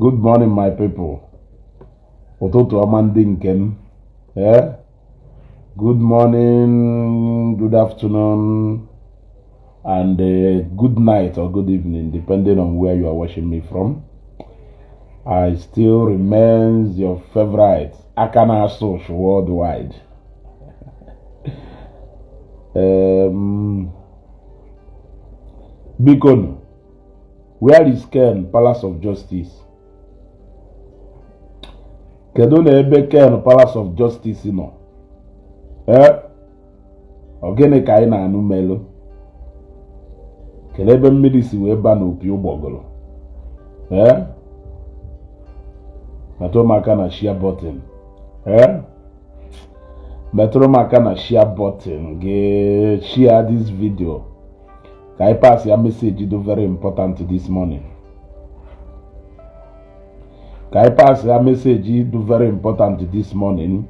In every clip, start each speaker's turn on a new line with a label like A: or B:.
A: Good morning, my people. Ụtụtụ ọma ndị nke m. Good morning, good afternoon, and good night or good evening, depending on where you are watching me from. I still remains your favorite Akana Sosh worldwide. Bikon, where is Ken, Palace of Justice? Kedu na ebe Ken, Palace of Justice no? Ogene ka anyị na-anụ melu. Kedu ebe mmiri si wee ba n'opi ụgbọgụrụ? Metụrụ m aka na share button. Metụrụ m aka na share button. Share this video. Ka I pass your message do very important this morning. Ka I pass your message do very important this morning.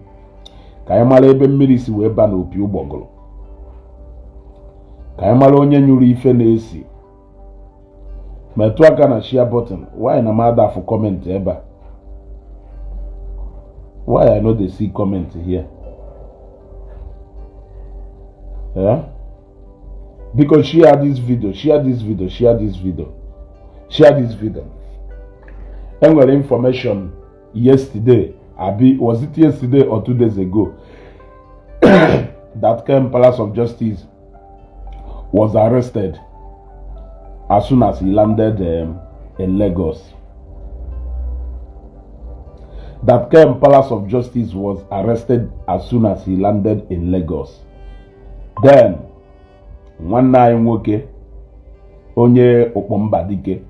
A: Ka anyị mara ebe mmiri si wee ba n'opi ụgbọgụrụ. Ka anyị mara onye nyụrụ ife na-esi. Metụ aka na share button. Why na mada for comment ebe? Why I know they see comment here? Because share this video, share this video, share this video, share this video. And well, information yesterday, was it yesterday or 2 days ago, that Ken, Palace of Justice, was arrested as soon as he landed in Lagos. That Ken, Palace of Justice, was arrested as soon as he landed in Lagos. Then, one night nwoke onye Okpombadike,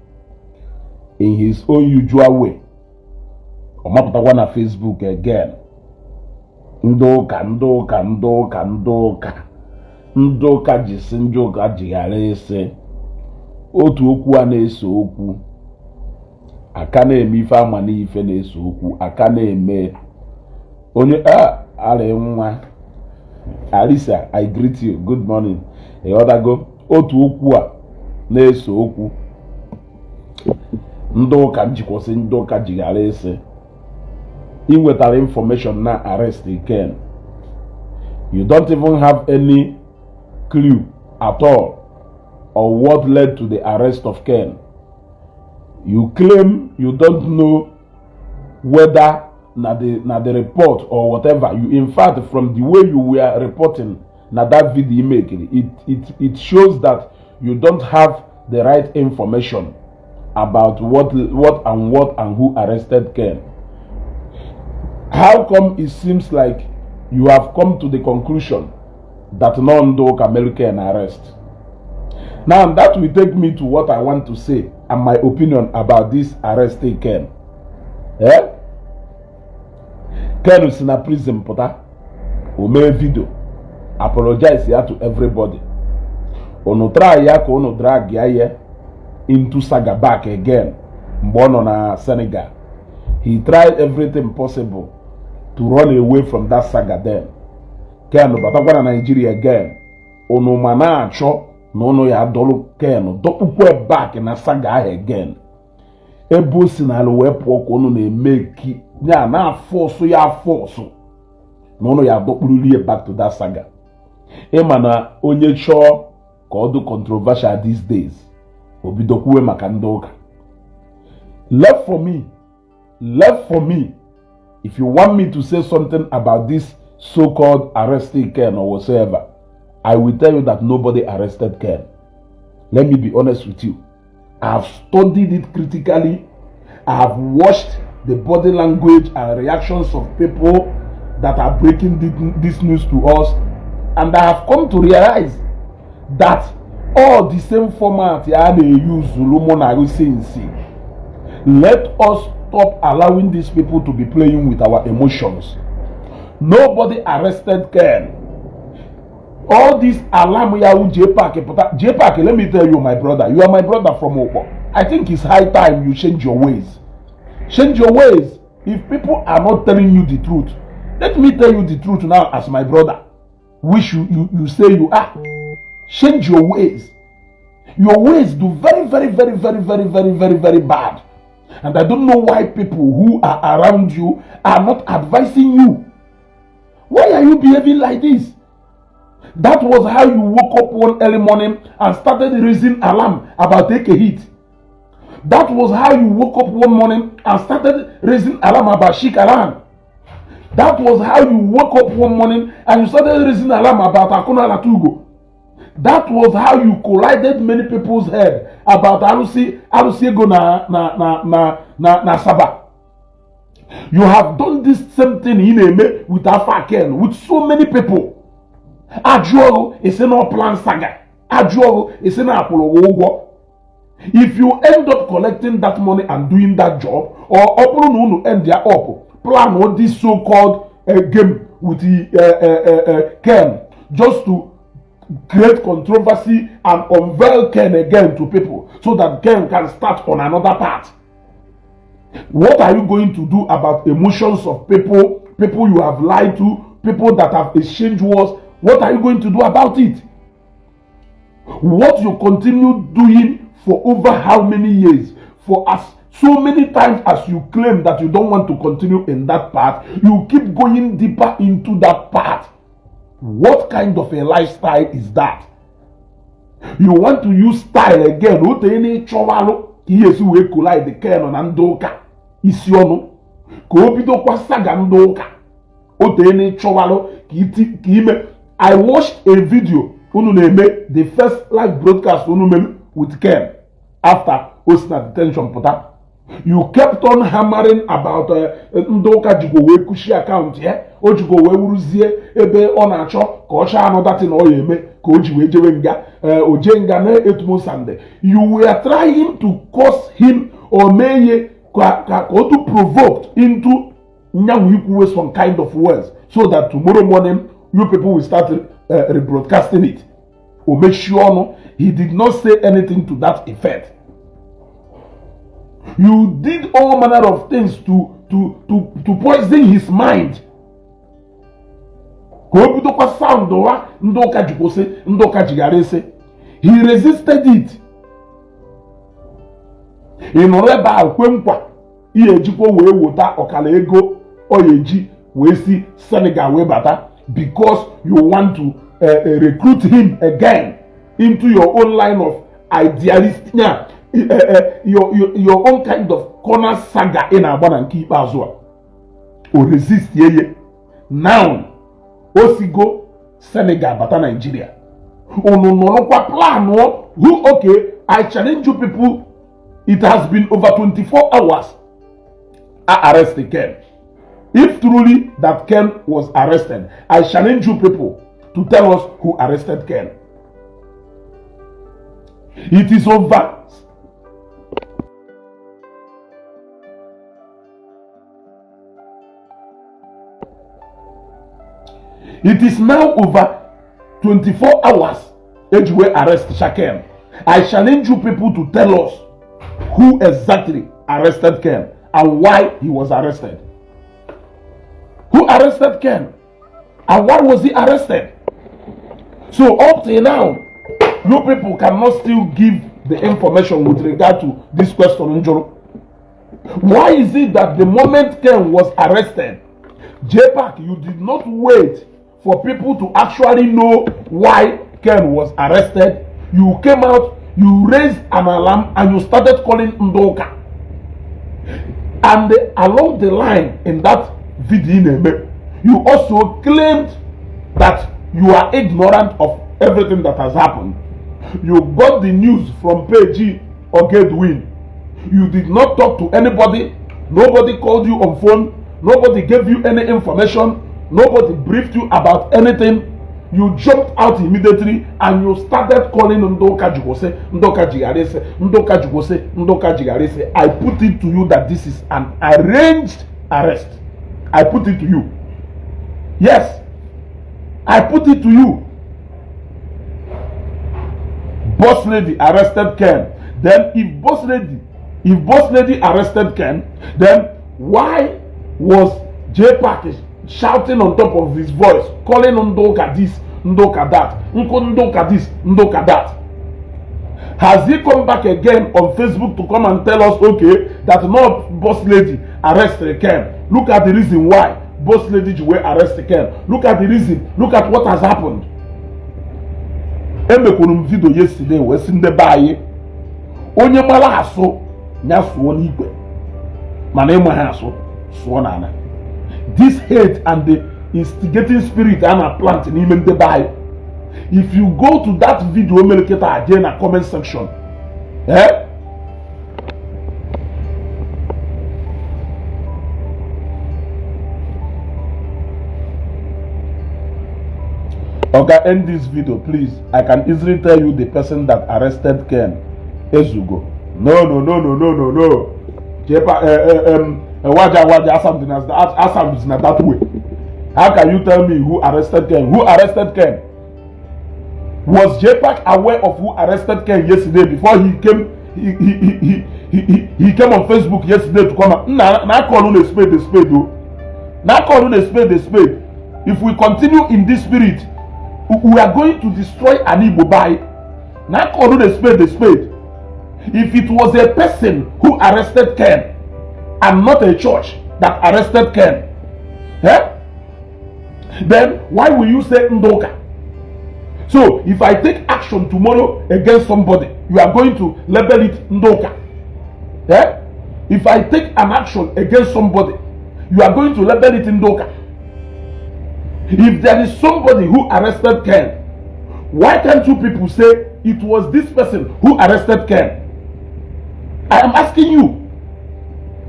A: in his own usual way, ọmapụtakwa na Facebook again, ndoka jisi njoka jighara ese otu okwu a na-eso okwu aka na-eme ife ama n'ife na-eso okwu aka na-eme onye are nwa Alisa, I greet you. Good morning. Go otu okwu a na-eso okwu ndoka njikwọsị ndoka jighara ese inwetara information na arrest Ken. You don't even have any clue at all on what led to the arrest of Ken. You claim you don't know whether na the report or whatever. You, in fact, from the way you were reporting na that video making, it shows that you don't have the right information about what and who arrested Ken. How come it seems like you have come to the conclusion that none can make Ken arrest? Now that will take me to what I want to say and my opinion about this arrested Ken. Ken is in a prison, pota. O make video, apologize here to everybody. Ono try ya ko ono drag ya into saga back again. Mbono na Senegal. He tried everything possible to run away from that saga then. Ken batakwa na Nigeria again. Ono mana acho no no ya dolu Ken dokukwe back na saga again. Ebo sinalo we po ko ono na make ya na force ya force no no ya dokpuruli back to that saga. Emana onye cho ka odu controversial these days obidokuwe maka ndoka. Left for me if you want me to say something about this so-called arrested Ken or whatsoever, I will tell you that nobody arrested Ken. Let me be honest with you. I have studied it critically. I have watched the body language and reactions of people that are breaking this news to us, and I have come to realize that all the same format they use. Let us stop allowing these people to be playing with our emotions. Nobody arrested Ken. All this alarm Jpac, let me tell you, my brother, you are my brother from Opo. I think it's high time you change your ways. Change your ways. If people are not telling you the truth, let me tell you the truth now as my brother. Which you say you are. Change your ways. Your ways do very, very, very, very, very, very, very, very bad. And I don't know why people who are around you are not advising you. Why are you behaving like this? That was how you woke up one early morning and started raising alarm about take a hit. That was how you woke up one morning and started raising alarm about shik alarm. That was how you woke up one morning and you started raising alarm about Akuna Latugo. That was how you collided many people's head about Ezeugo na Saba. You have done this same thing in Eme with Afaken, with so many people. Ajuogo is in our plan saga. Ajuogo is in our Apollo. If you end up collecting that money and doing that job, or Opolo end their plan what this so-called game with the Ken, just to create controversy and unveil Ken again to people so that Ken can start on another path. What are you going to do about emotions of people you have lied to, people that have exchanged wars? What are you going to do about it? What you continue doing for over how many years? For as so many times as you claim that you don't want to continue in that path, you keep going deeper into that path. What kind of a lifestyle is that? You want to use style again? What any chowalo? Yes, we collide the canon and doka. Isiono. Kopido kwa sagandoka. What any chowalo? I watched a video. The first live broadcast with Ken after Osna detention pota. You kept on hammering about Ndoka Jigowe Kushi account here. Ojigowe Uruzie ebe ona cho kocha another thing oyeme kojiwe jewenga ojenga na etmo sande. You were trying to cause him or meye to provoke into with some kind of words so that tomorrow morning you people will start rebroadcasting it. Or make sure no, he did not say anything to that effect. You did all manner of things to poison his mind. He resisted it. In Oreba Kwempa, Ejiko we wota Okalego Oyeji we see Senegal we bata because you want to recruit him again into your own line of idealist. Your own kind of corner saga in Aban and keep as well. Or resist ye. Now, Osigo, Senegal, but Nigeria. Oh no, plan. Who okay? I challenge you people. It has been over 24 hours. I arrested Ken. If truly that Ken was arrested, I challenge you people to tell us who arrested Ken. It is over. It is now over 24 hours. Ejwe arrest Shakem. I challenge you people to tell us who exactly arrested Ken and why he was arrested. Who arrested Ken? And why was he arrested? So up till now, you people cannot still give the information with regard to this question. Why is it that the moment Ken was arrested, Jpac, you did not wait for people to actually know why Ken was arrested? You came out, you raised an alarm, and you started calling Ndoka. And along the line in that video, you also claimed that you are ignorant of everything that has happened. You got the news from Page or Gatewin. You did not talk to anybody. Nobody called you on phone. Nobody gave you any information. Nobody briefed you about anything. You jumped out immediately and you started calling Ndoka Jugose, Ndoka Jigarese, Ndoka Jugose, Ndoka Jigarese. I put it to you that this is an arranged arrest. I put it to you. Yes, I put it to you. Boss lady arrested Ken. Then if boss lady arrested Ken, then why was Jpac shouting on top of his voice, calling Ndoka this, Ndoka that, Ndoka this, Ndoka that? Has he come back again on Facebook to come and tell us, okay, that no boss lady arrested Ken? Look at the reason why boss lady were arrested Ken. Look at the reason. Look at what has happened. Emekwuru video yesterday we see the baye. Onye mara aso nya suo n'igwe. Mana emo ha aso suo na. This hate and the instigating spirit and plant in him the baye. If you go to that video, again in the comment section, okay, end this video, please. I can easily tell you the person that arrested Ken, Ezeugo. No. Jpac, Asam is not that way. How can you tell me who arrested Ken? Who arrested Ken? Was Jpac aware of who arrested Ken yesterday before he came? He came on Facebook yesterday to come out. Now call on a spade, though. Now call on a spade. If we continue in this spirit, we are going to destroy an Igbo by. Now call on a spade. If it was a person who arrested Ken and not a church that arrested Ken, then why will you say Ndoka? So, if I take action tomorrow against somebody, you are going to label it Ndoka. If I take an action against somebody, you are going to label it Ndoka. If there is somebody who arrested Ken, why can't you people say it was this person who arrested Ken? I am asking you.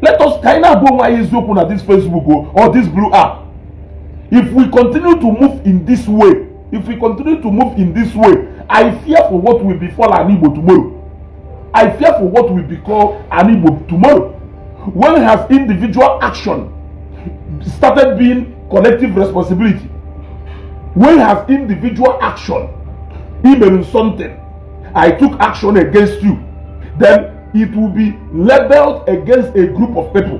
A: Let us kind of go why Eziokwu on this Facebook or this blue app. If we continue to move in this way, I fear for what will befall an Igbo tomorrow. I fear for what will become an Igbo tomorrow. When has individual action started being collective responsibility? When has individual action even something? I took action against you. Then it will be labeled against a group of people.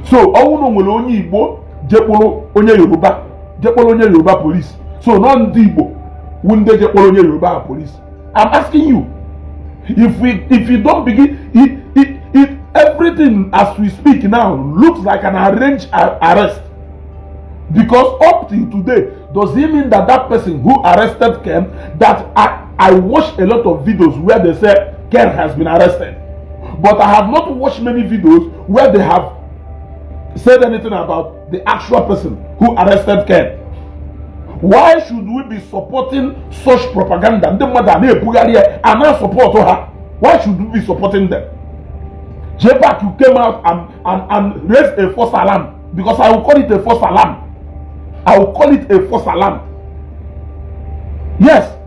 A: So, onye Igbo, jekpolo onye Yoruba police. So non Igbo wunde jekpolo onye Yoruba police. I'm asking you, if you don't begin, everything as we speak now looks like an arranged arrest. Because up till today, does it mean that person who arrested Ken, that I watched a lot of videos where they say Ken has been arrested, but I have not watched many videos where they have said anything about the actual person who arrested Ken. Why should we be supporting such propaganda? And not support her. Why should we be supporting them? Jpac, you came out and raised a false alarm, because I will call it a false alarm. Yes.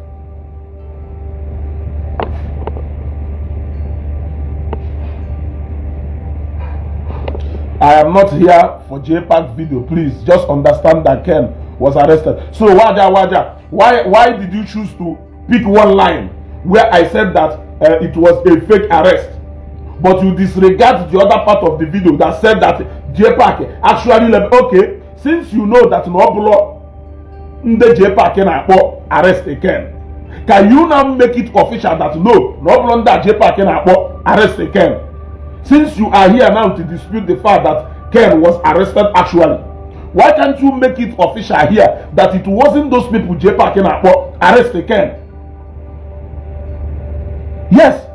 A: I am not here for Jpac video, please. Just understand that Ken was arrested. So Waja, why did you choose to pick one line where I said that it was a fake arrest, but you disregard the other part of the video that said that Jpac actually left? Okay, since you know that Nobulo the Jpac can arrest Ken, can you now make it official that no Nobulo that Jpac can arrest Ken? Since you are here now to dispute the fact that Ken was arrested actually, why can't you make it official here that it wasn't those people Jpac can arrest Ken? Yes.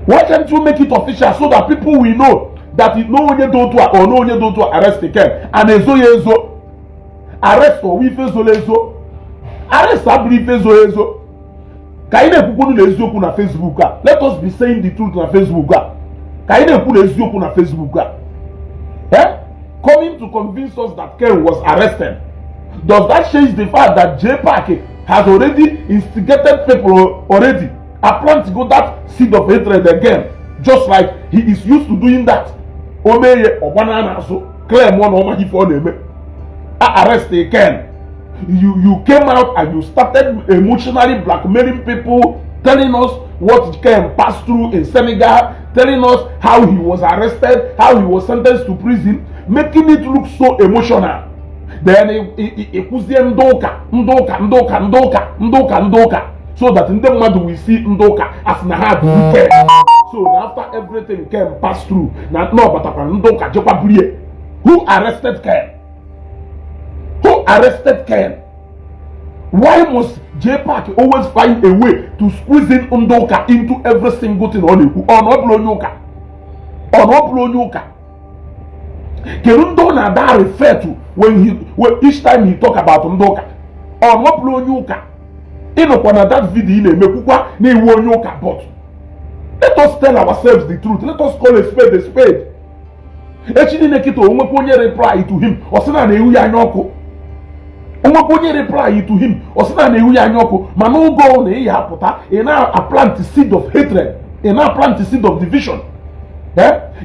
A: Why can't you make it official so that people will know that it no one don't or no one don't arrest Ken? And Ezo arrest or we face Ezo arrest abri face Ezo. Kaine put na Eziokwu na Facebook. Let us be saying the truth na Facebook. Kaine put Eziokwu na Facebook. Coming to convince us that Ken was arrested. Does that change the fact that Jpac has already instigated people already? A plan to go that seed of hatred again, just like he is used to doing that. Omeye Obanana so claim one Oma for name. Arrest Ken. You came out and you started emotionally blackmailing people, telling us what Ken passed through in Senegal, telling us how he was arrested, how he was sentenced to prison, making it look so emotional. Then it was Ndoka. so that ndị mmadụ will see ndị ụka as na ha dị wicked. So after everything Ken pass through, na no batakwa ndị ụka jekwa burie. Who arrested Ken? Who arrested Ken? Why must Jpac always find a way to squeeze in Undoka into every single thing on you? Or not Blonyuka? Or not Blonyuka? Kerundo na that refer to when each time he talk about Undoka? Or not Blonyuka? In that video, but let us tell ourselves the truth. Let us call a spade a spade. Reply to him. Reply to him. Man, no go on a plant the seed of hatred. In a plant the seed of division.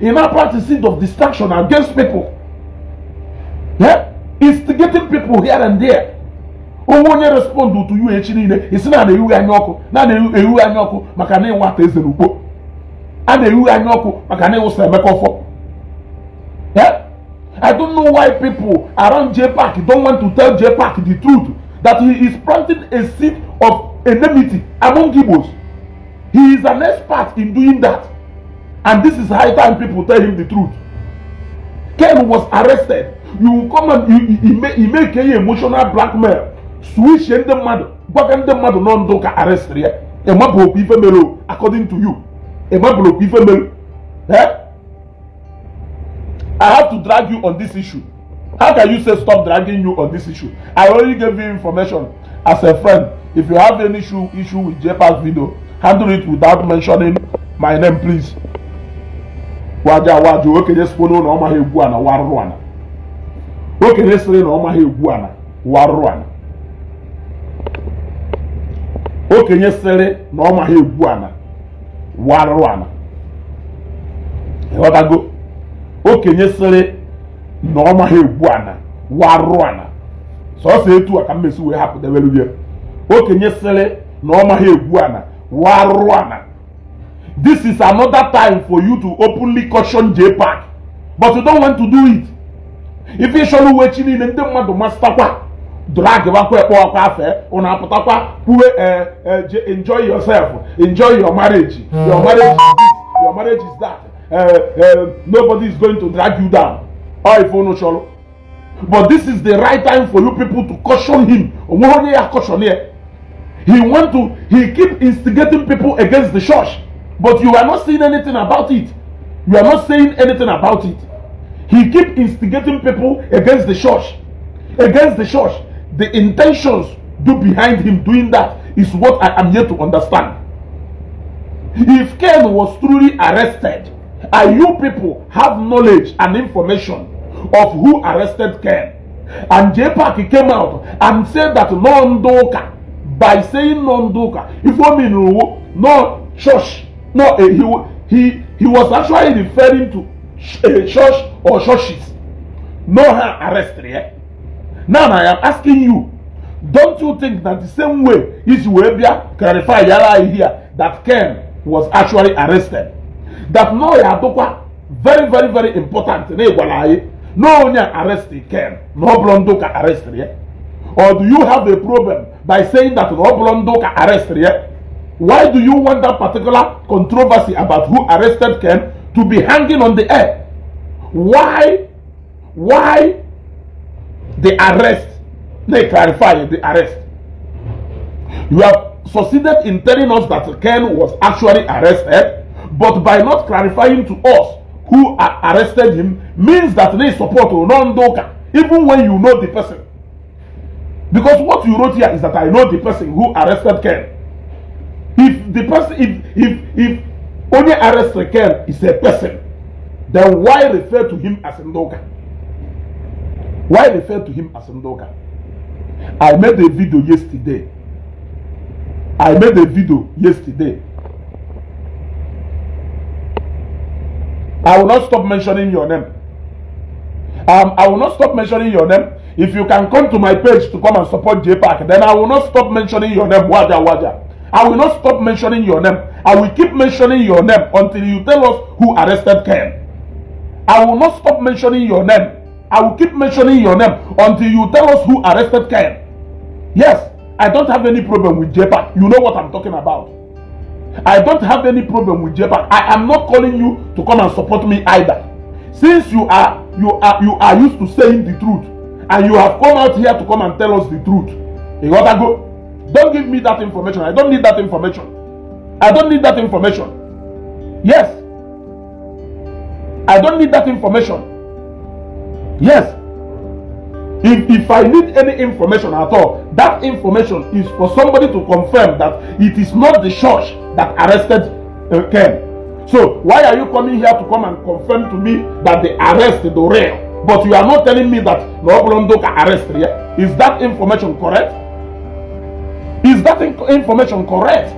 A: In a plant the seed of distraction against people. Instigating people here and there. Onye respond to you niile isi na na-ewu anya ọkụ na-ewu anya ọkụ maka na ịnwata eze n'ugbo a na-ewu anya ọkụ maka na ịwụsa emeka ọfọ. I don't know why people around Jpac don't want to tell Jpac the truth that he is planting a seed of enmity among Igbos. He is an expert in doing that, and this is high time people tell him the truth. Ken was arrested. You come and he make a emotional blackmail. Switch in the mother, but the mother non doka arrest here. A mabro people according to you. A mabro people. I have to drag you on this issue. How can you say stop dragging you on this issue? I already gave you information as a friend. If you have any issue with Jpac video, handle it without mentioning my name, please. Waju okay, just follow no ma heguana warruana. Okay, let's say no ma heguana warruana. Okenye sere na ọma ha egwu ana warụ ana. Ịghọtago? Okenye sere na ọma ha egwu ana warụ ana. Sọọsọ etu a ka mmesi wee hapụ debelu ya. Okenye sere na ọma ha egwu ana warụ ana. This is another time for you to openly caution Jpac, but you don't want to do it. If you show we chini ndị mmadụ mastakwa drag enjoy yourself, enjoy your marriage. Your marriage is this, your marriage is that. Nobody is going to drag you down. But this is the right time for you people to caution him. He keep instigating people against the church, but you are not saying anything about it. You are not saying anything about it. He keep instigating people against the church. Against the church. The intentions behind him doing that is what I am here to understand. If Ken was truly arrested, and you people have knowledge and information of who arrested Ken, and Jpac came out and said that non-doka, by saying non-doka, if you mean no church, no, he was actually referring to a church or churches. No arrested here. Now I am asking you, don't you think that the same way is Webia clarify yala here that Ken was actually arrested? That no yadokwa very very important. No one arrested Ken, no blondoka arrested here. Or do you have a problem by saying that no blondoka arrested here? Why do you want that particular controversy about who arrested Ken to be hanging on the air? Why the arrest? They clarify the arrest. You have succeeded in telling us that Ken was actually arrested, but by not clarifying to us who arrested him means that they support non-doka, even when you know the person. Because what you wrote here is that I know the person who arrested Ken. If the person, if only arrested Ken is a person, then why refer to him as Ndoka? Why refer to him as Ndoka? I made a video yesterday. I will not stop mentioning your name. I will not stop mentioning your name. If you can come to my page to come and support Jpac, then I will not stop mentioning your name. Waja. I will not stop mentioning your name. I will keep mentioning your name until you tell us who arrested Ken. I will not stop mentioning your name. I will keep mentioning your name until you tell us who arrested Ken. Yes, I don't have any problem with Jpac. You know what I'm talking about. I don't have any problem with Jpac. I am not calling you to come and support me either. Since you are used to saying the truth, and you have come out here to come and tell us the truth, you gotta go. Don't give me that information. I don't need that information. I don't need that information. Yes. I don't need that information. Yes. If I need any information at all, that information is for somebody to confirm that it is not the church that arrested Ken. So why are you coming here to come and confirm to me that they arrested the real? But you are not telling me that Noblondoka arrested here. Is that information correct? Is that information correct?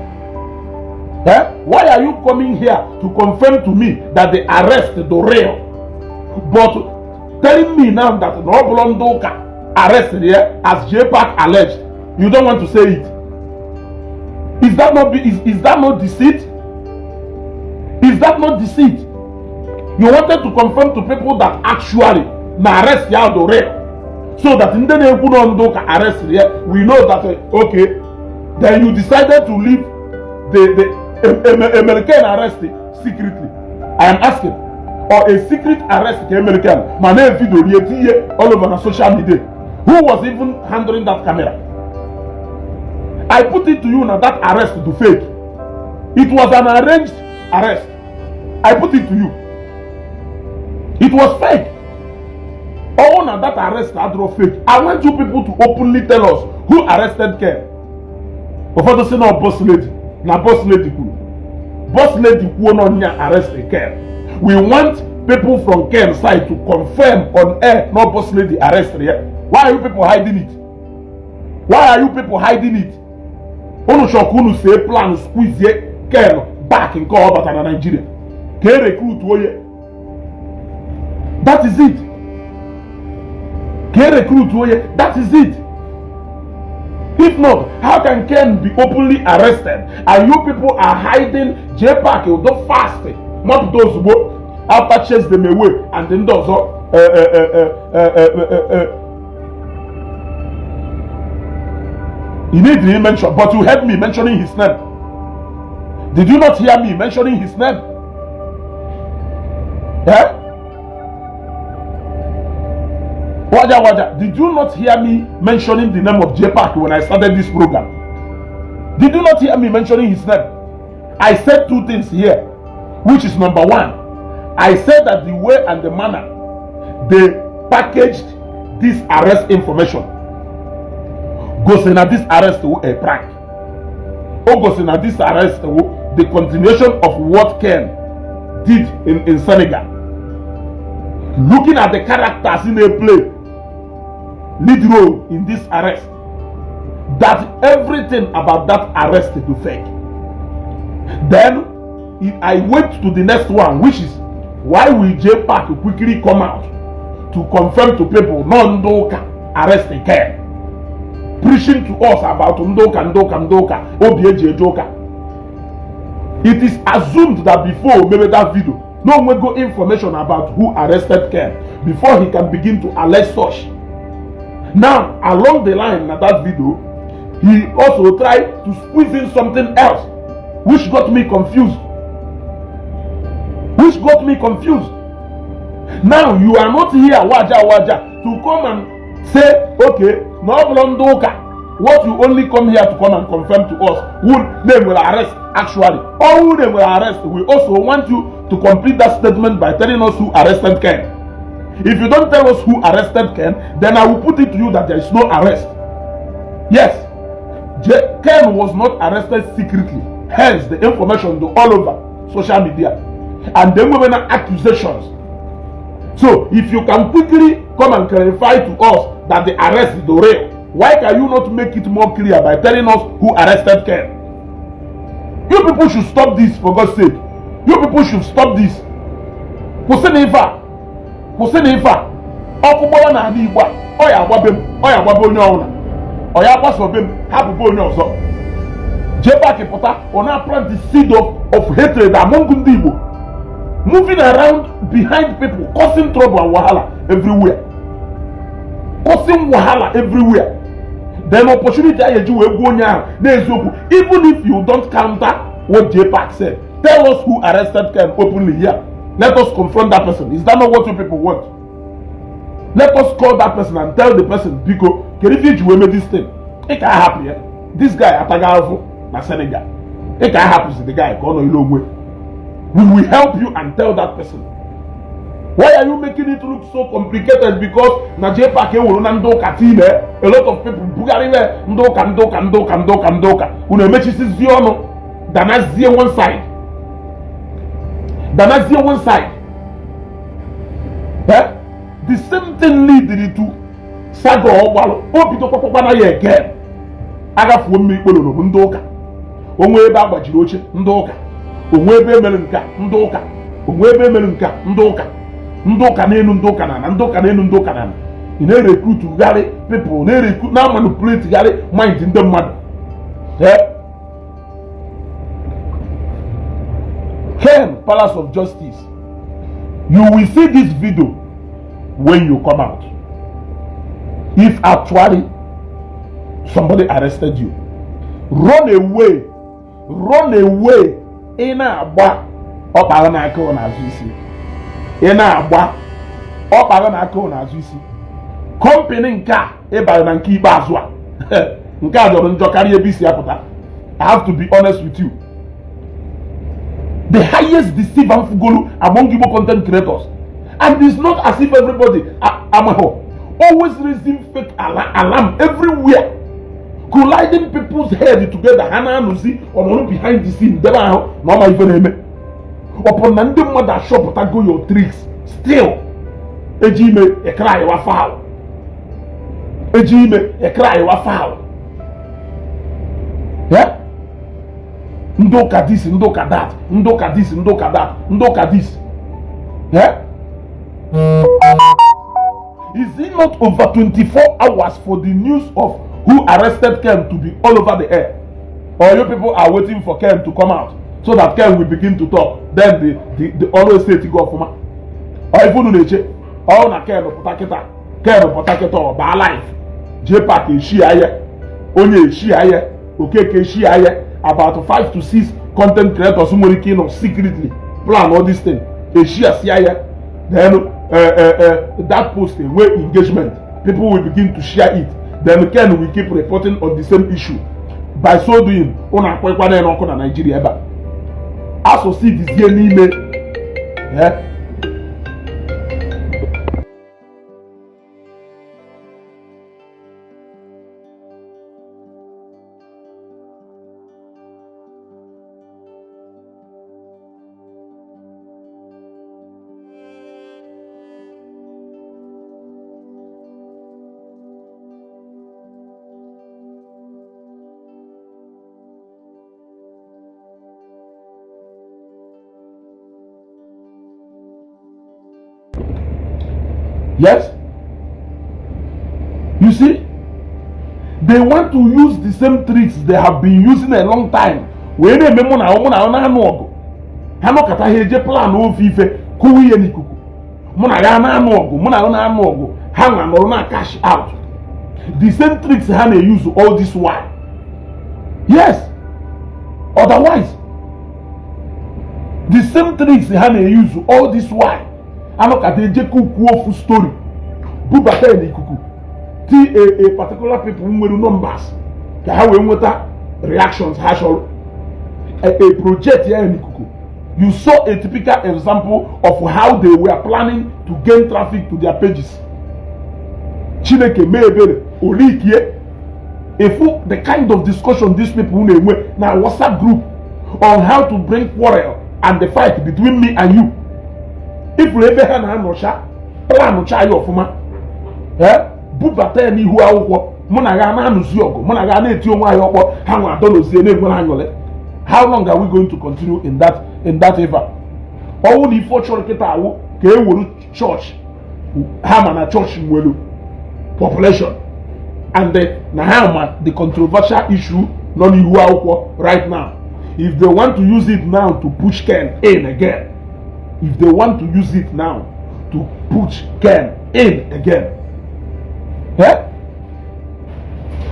A: Eh? Why are you coming here to confirm to me that they arrested the real? But telling me now that Noblondoka arrested here as Jpac alleged, you don't want to say it. Is that not deceit? Is that not deceit? You wanted to confirm to people that actually na arrest ya the real, so that in the Noblondoka arrested here, we know that okay. Then you decided to leave the American arrest secretly. I am asking, or a secret arrest American, my name video all over the social media. Who was even handling that camera? I put it to you now that arrest to fake. It was an arranged arrest. I put it to you. It was fake. Oh, now that arrest had fake. I want you people to openly tell us who arrested Ken. Before to say no boss lady, na boss lady cool. Boss lady who no arrest Ken. We want people from Ken's side to confirm on air no boss lady arrested here. Why are you people hiding it? Why are you people hiding it? Unu shokunu say plan squeeze Ken back in call about Nigeria. Can recruit oye. That is it. Can recruit oye. That is it. If not, how can Ken be openly arrested and you people are hiding Jpac do fast? Not those who after chase them away and then those you need to mention, but you heard me mentioning his name. Did you not hear me mentioning his name? Yeah? Waja, did you not hear me mentioning the name of Jpac when I started this program? Did you not hear me mentioning his name? I said two things here, which is number one. I said that the way and the manner they packaged this arrest information goes in this arrest a prank. Or goes in this arrest the continuation of what Ken did in Senegal. Looking at the characters in a play, lead role in this arrest, that everything about that arrest is fake. Then I went to the next one, which is why will Jpac quickly come out to confirm to people no Ndoka arrested Ken, preaching to us about Ndoka Ezeugo. It is assumed that before maybe that video, no one go information about who arrested Ken before he can begin to allege such. Now, along the line of that video, he also tried to squeeze in something else, which got me confused. Now, you are not here, Waja, to come and say, okay, Noblondoka, what you only come here to come and confirm to us, who they will arrest actually, or who they will arrest. We also want you to complete that statement by telling us who arrested Ken. If you don't tell us who arrested Ken, then I will put it to you that there is no arrest. Yes, Ken was not arrested secretly. Hence, the information all over social media. And then we were accusations. So, if you can quickly come and clarify to us that the arrest is the real, why can you not make it more clear by telling us who arrested Ken? You people should stop this, for God's sake. You people should stop this. Kusenifa. Okubola na ani Igbo. Oya agbabem, oya agbabo onye ọwụna. Oya agbasobem, hapụkwa onye ọzọ. Jpac pụta, ọ na-plant the seed of hatred among ndị Igbo. Moving around behind people, causing trouble and wahala everywhere. then opportunity I do now. Even if you don't counter what Jpac said, tell us who arrested Ken openly here. Let us confront that person. Is that not what you people want? Let us call that person and tell the person, because can if you made this thing, it can happen. This guy Atagalfo na Senegal. It can happen to the guy. We will help you and tell that person. Why are you making it look so complicated? Because na Jpac will nando katine. A lot of people bugariwe ndoka. Unemechi siziono. Danazie one side. Eh? The same thing leaded to Sago Obalo. Opito Papa ye again. Agafu mi kpolo ndoka. Onwe ebe agbajiri oche ndoka. Onwe ebe mere nka ndoka. Onwe ebe mere nka ndoka. Ndoka n'elu ndoka na ndoka n'elu ndoka na. You dey recruit gari people, dey recruit now manipulate gari mind ndị mmadụ. Ken, Palace of Justice. You will see this video when you come out. If actually somebody arrested you, run away. Ina agba ọkpara n'aka ọ na-azụ isi. Ina agba ọkpara n'aka ọ na-azụ isi. Company nke a ịbara na nke ikpeazụ a. Nke a dọrọ njọ karịa ebe isi apụta. I have to be honest with you. The highest deceiver fugolu among Igbo content creators. And it's not as if everybody always raising fake alarm everywhere, colliding people's heads together. Hana Nusi or behind the scene. There are no even name. Upon Nandi mother shop go your tricks. Still, Ejime a cry wa foul. Ejime a cry wa foul. Yeah? Ndoka this, ndoka that, ndoka this, ndoka that, ndoka this. Yeah? Is it not over 24 hours for the news of who arrested Ken to be all over the air? Or you people are waiting for Ken to come out so that Ken will begin to talk? Then the always say to go for ma. Or even Uneche, or na Ken or Potaketa or Ba Life. Jpac is Shiaye, Onye Shiaye, Okeke Shiaye, about 5 to 6 content creators who are secretly plan all this thing. Then that post where engagement, people will begin to share it. Then Ken will keep reporting on the same issue. By so doing, on a Kwekwane and Okona Nigeria. Also see this year email. Yeah. Yes? You see? They want to use the same tricks they have been using a long time. When they memo na ogo. Hano kata heje plan o fife kuwiye ni kuku. Muna ga na ogo, muna na ogo. Hanga no na cash out. The same tricks they use all this while. Yes. Otherwise, the same tricks they use all this while. Ano kate je kuku of story. Bubata ni kuku. A particular people who numbers. How we want reactions hashol. A project here in kuku. You saw a typical example of how they were planning to gain traffic to their pages. Chineke mebere olikie. If the kind of discussion these people were now WhatsApp group on how to bring quarrel and the fight between me and you. If we ever had a notion, plan of child of ma, Bubata ni who are Monagana Ezeugo, Monagana Tionwa, Hanga Dono. How long are we going to continue in that ever? Only for church church, Hamana church population, and the controversial issue right now. If they want to use it now to push Ken in again. If they want to use it now to push Ken in again.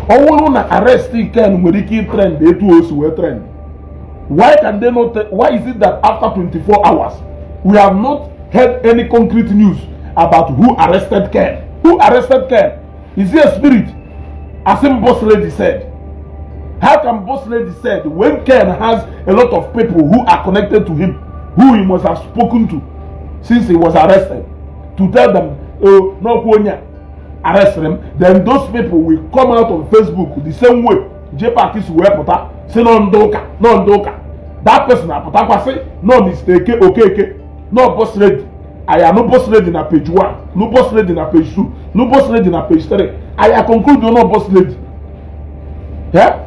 A: Ọwụrụ na arrest Ken nwere ike trend etu o si wee trend. Why can they not? Why is it that after 24 hours we have not heard any concrete news about who arrested Ken? Who arrested Ken? Is he a spirit? As him boss lady said. How can boss lady said when Ken has a lot of people who are connected to him, who he must have spoken to since he was arrested, to tell them, oh, no, arrest him, then those people will come out on Facebook the same way Jpac is where pota say no ndoka, no ndoka. That person na pota say no mistake, okay, no boss lady. I am no boss lady na page 1, no boss lady na page 2, no boss lady na page 3. I conclude no boss lady. Yeah?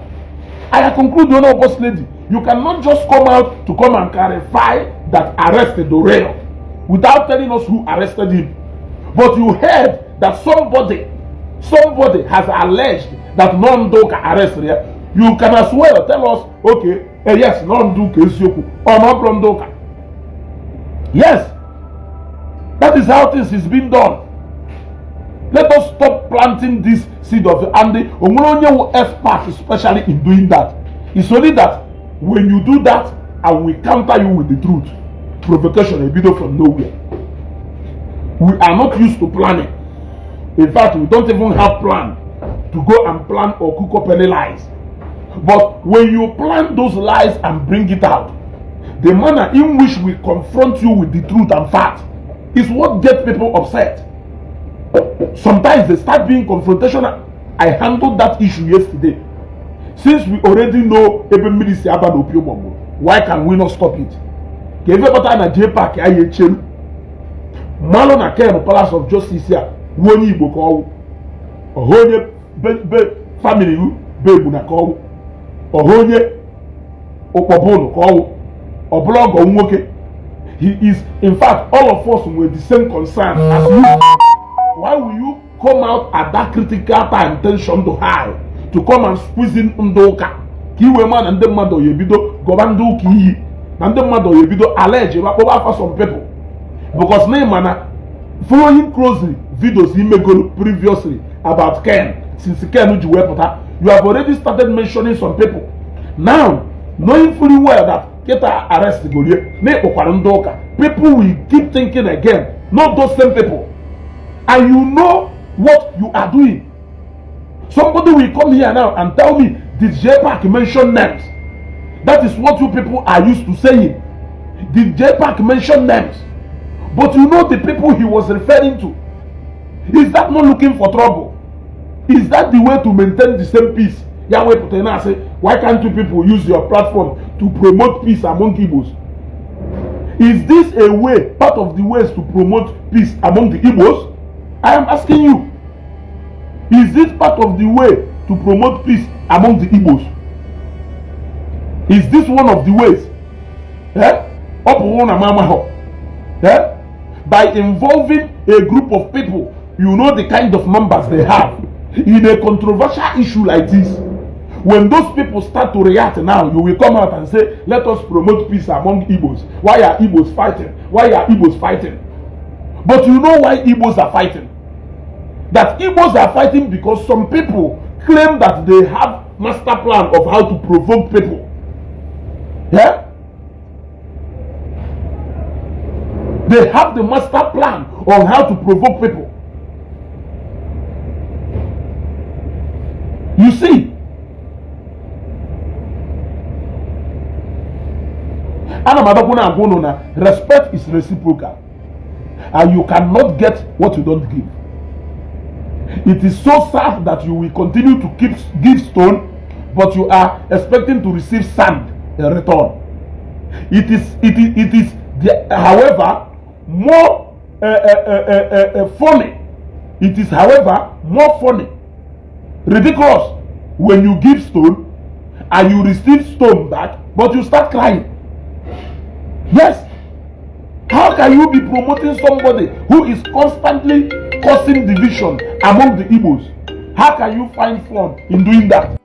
A: I conclude no boss lady. You cannot just come out to come and clarify that arrested Doreo without telling us who arrested him. But you heard that somebody has alleged that Nondoka arrested him. You can as well tell us, okay, yes, Nondoka Eziokwu or Nondoka. Yes, that is how things is being done. Let us stop planting this seed of and the Omoronye expert, especially in doing that. It's only that when you do that and we counter you with the truth, provocation a video from nowhere. We are not used to planning. In fact, we don't even have plan to go and plan or cook up any lies. But when you plan those lies and bring it out, the manner in which we confront you with the truth and fact is what gets people upset. Sometimes they start being confrontational. I handled that issue yesterday. Since we already know why can we not stop it? Jpac Malo na Ken Palace of Justice here, woni Igbo ko ohonye family bebu na ko ohonye okpobolo ko oblogo nwoke. He is, in fact, all of us with the same concern as you. Why will you come out at that critical time, tension to high, to come and squeeze in Ndoka? Kiwe man and the mother yebido govando ki and the mother yebido allege over for some people. Because Neymana, following closely videos he made previously about Ken, since Ken Ujuwepota, you have already started mentioning some people. Now, knowing fully well that Keta arrested people will keep thinking again, not those same people. And you know what you are doing. Somebody will come here now and tell me, did Jpac mention names? That is what you people are used to saying. Did Jpac mention names? But you know the people he was referring to. Is that not looking for trouble? Is that the way to maintain the same peace? Yahweh Putena say, why can't you people use your platform to promote peace among Igbos? Is this a way, part of the ways to promote peace among the Igbos? I am asking you. Is this part of the way to promote peace among the Igbos? Is this one of the ways? By involving a group of people, you know the kind of numbers they have. In a controversial issue like this, when those people start to react now, you will come out and say, let us promote peace among Igbos. Why are Igbos fighting? Why are Igbos fighting? But you know why Igbos are fighting? That Igbos are fighting because some people claim that they have master plan of how to provoke people. Yeah? They have the master plan on how to provoke people. You see, respect is reciprocal, and you cannot get what you don't give. It is so sad that you will continue to give stone, but you are expecting to receive sand in return. It is however, more funny. It is, however, more funny, ridiculous when you give stone and you receive stone back, but you start crying. Yes. How can you be promoting somebody who is constantly causing division among the Igbos? How can you find fun in doing that?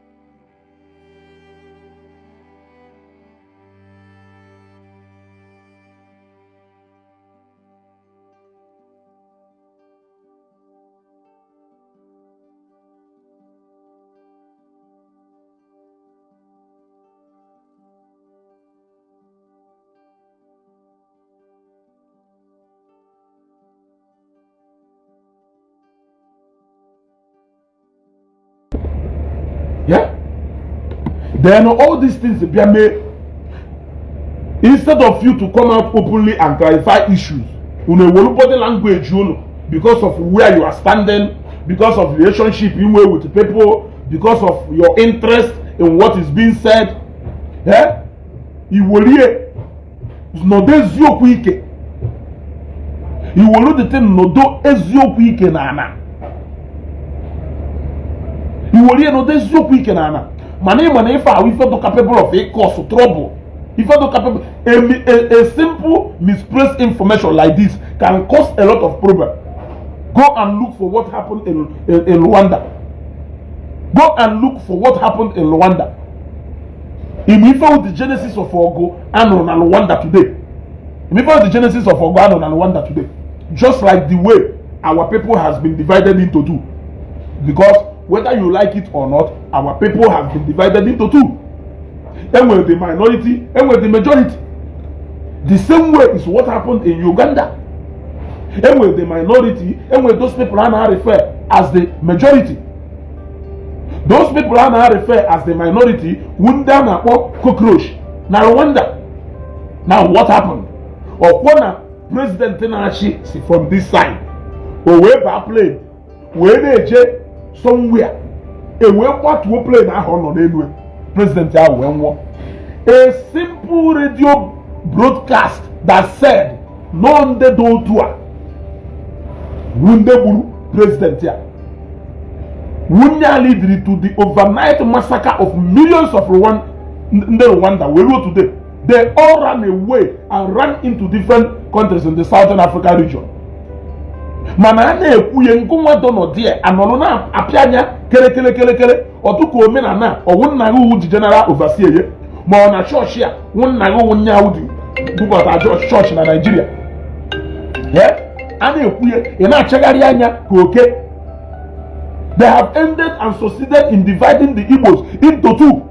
A: Then all these things be made. Instead of you to come out openly and clarify issues, body language, because of where you are standing, because of relationship you have with people, because of your interest in what is being said, you will hear no Eziokwu ike. You will know the thing no do Eziokwu ike na. You will hear no Eziokwu ike na. Mane if I we feel capable of a cause of trouble. If I don't capable, a simple misplaced information like this can cause a lot of problem. Go and look for what happened in Rwanda. Go and look for what happened in Rwanda. If the genesis of Ogo and Rwanda today. If the genesis of Ogo and Rwanda today. Just like the way our people has been divided into two. Because whether you like it or not, our people have been divided into two. And with the minority and with the majority. The same way is what happened in Uganda. And with the minority and with those people are now referred as the majority. Those people are now referred as the minority. Wunda na cockroach. Now Rwanda. Now what happened? Okwana President Tenachi from this side. Or where by plane. Where they somewhere. And where what will play now on anyway. President Yawenwo. A simple radio broadcast that said non de do tua Wundeburu President ya Wunya lead to the overnight massacre of millions of Rwanda today. They all ran away and ran into different countries in the Southern Africa region. Mana na ekuye nkunwa dono die anolo na apianya kele otuko omena na owunna hu di general overseer ye ma ona church ya wunna hu nya hu di bubata church na Nigeria. Ana ekuye e na achagari anya ka oke. They have ended and succeeded in dividing the Igbos into two.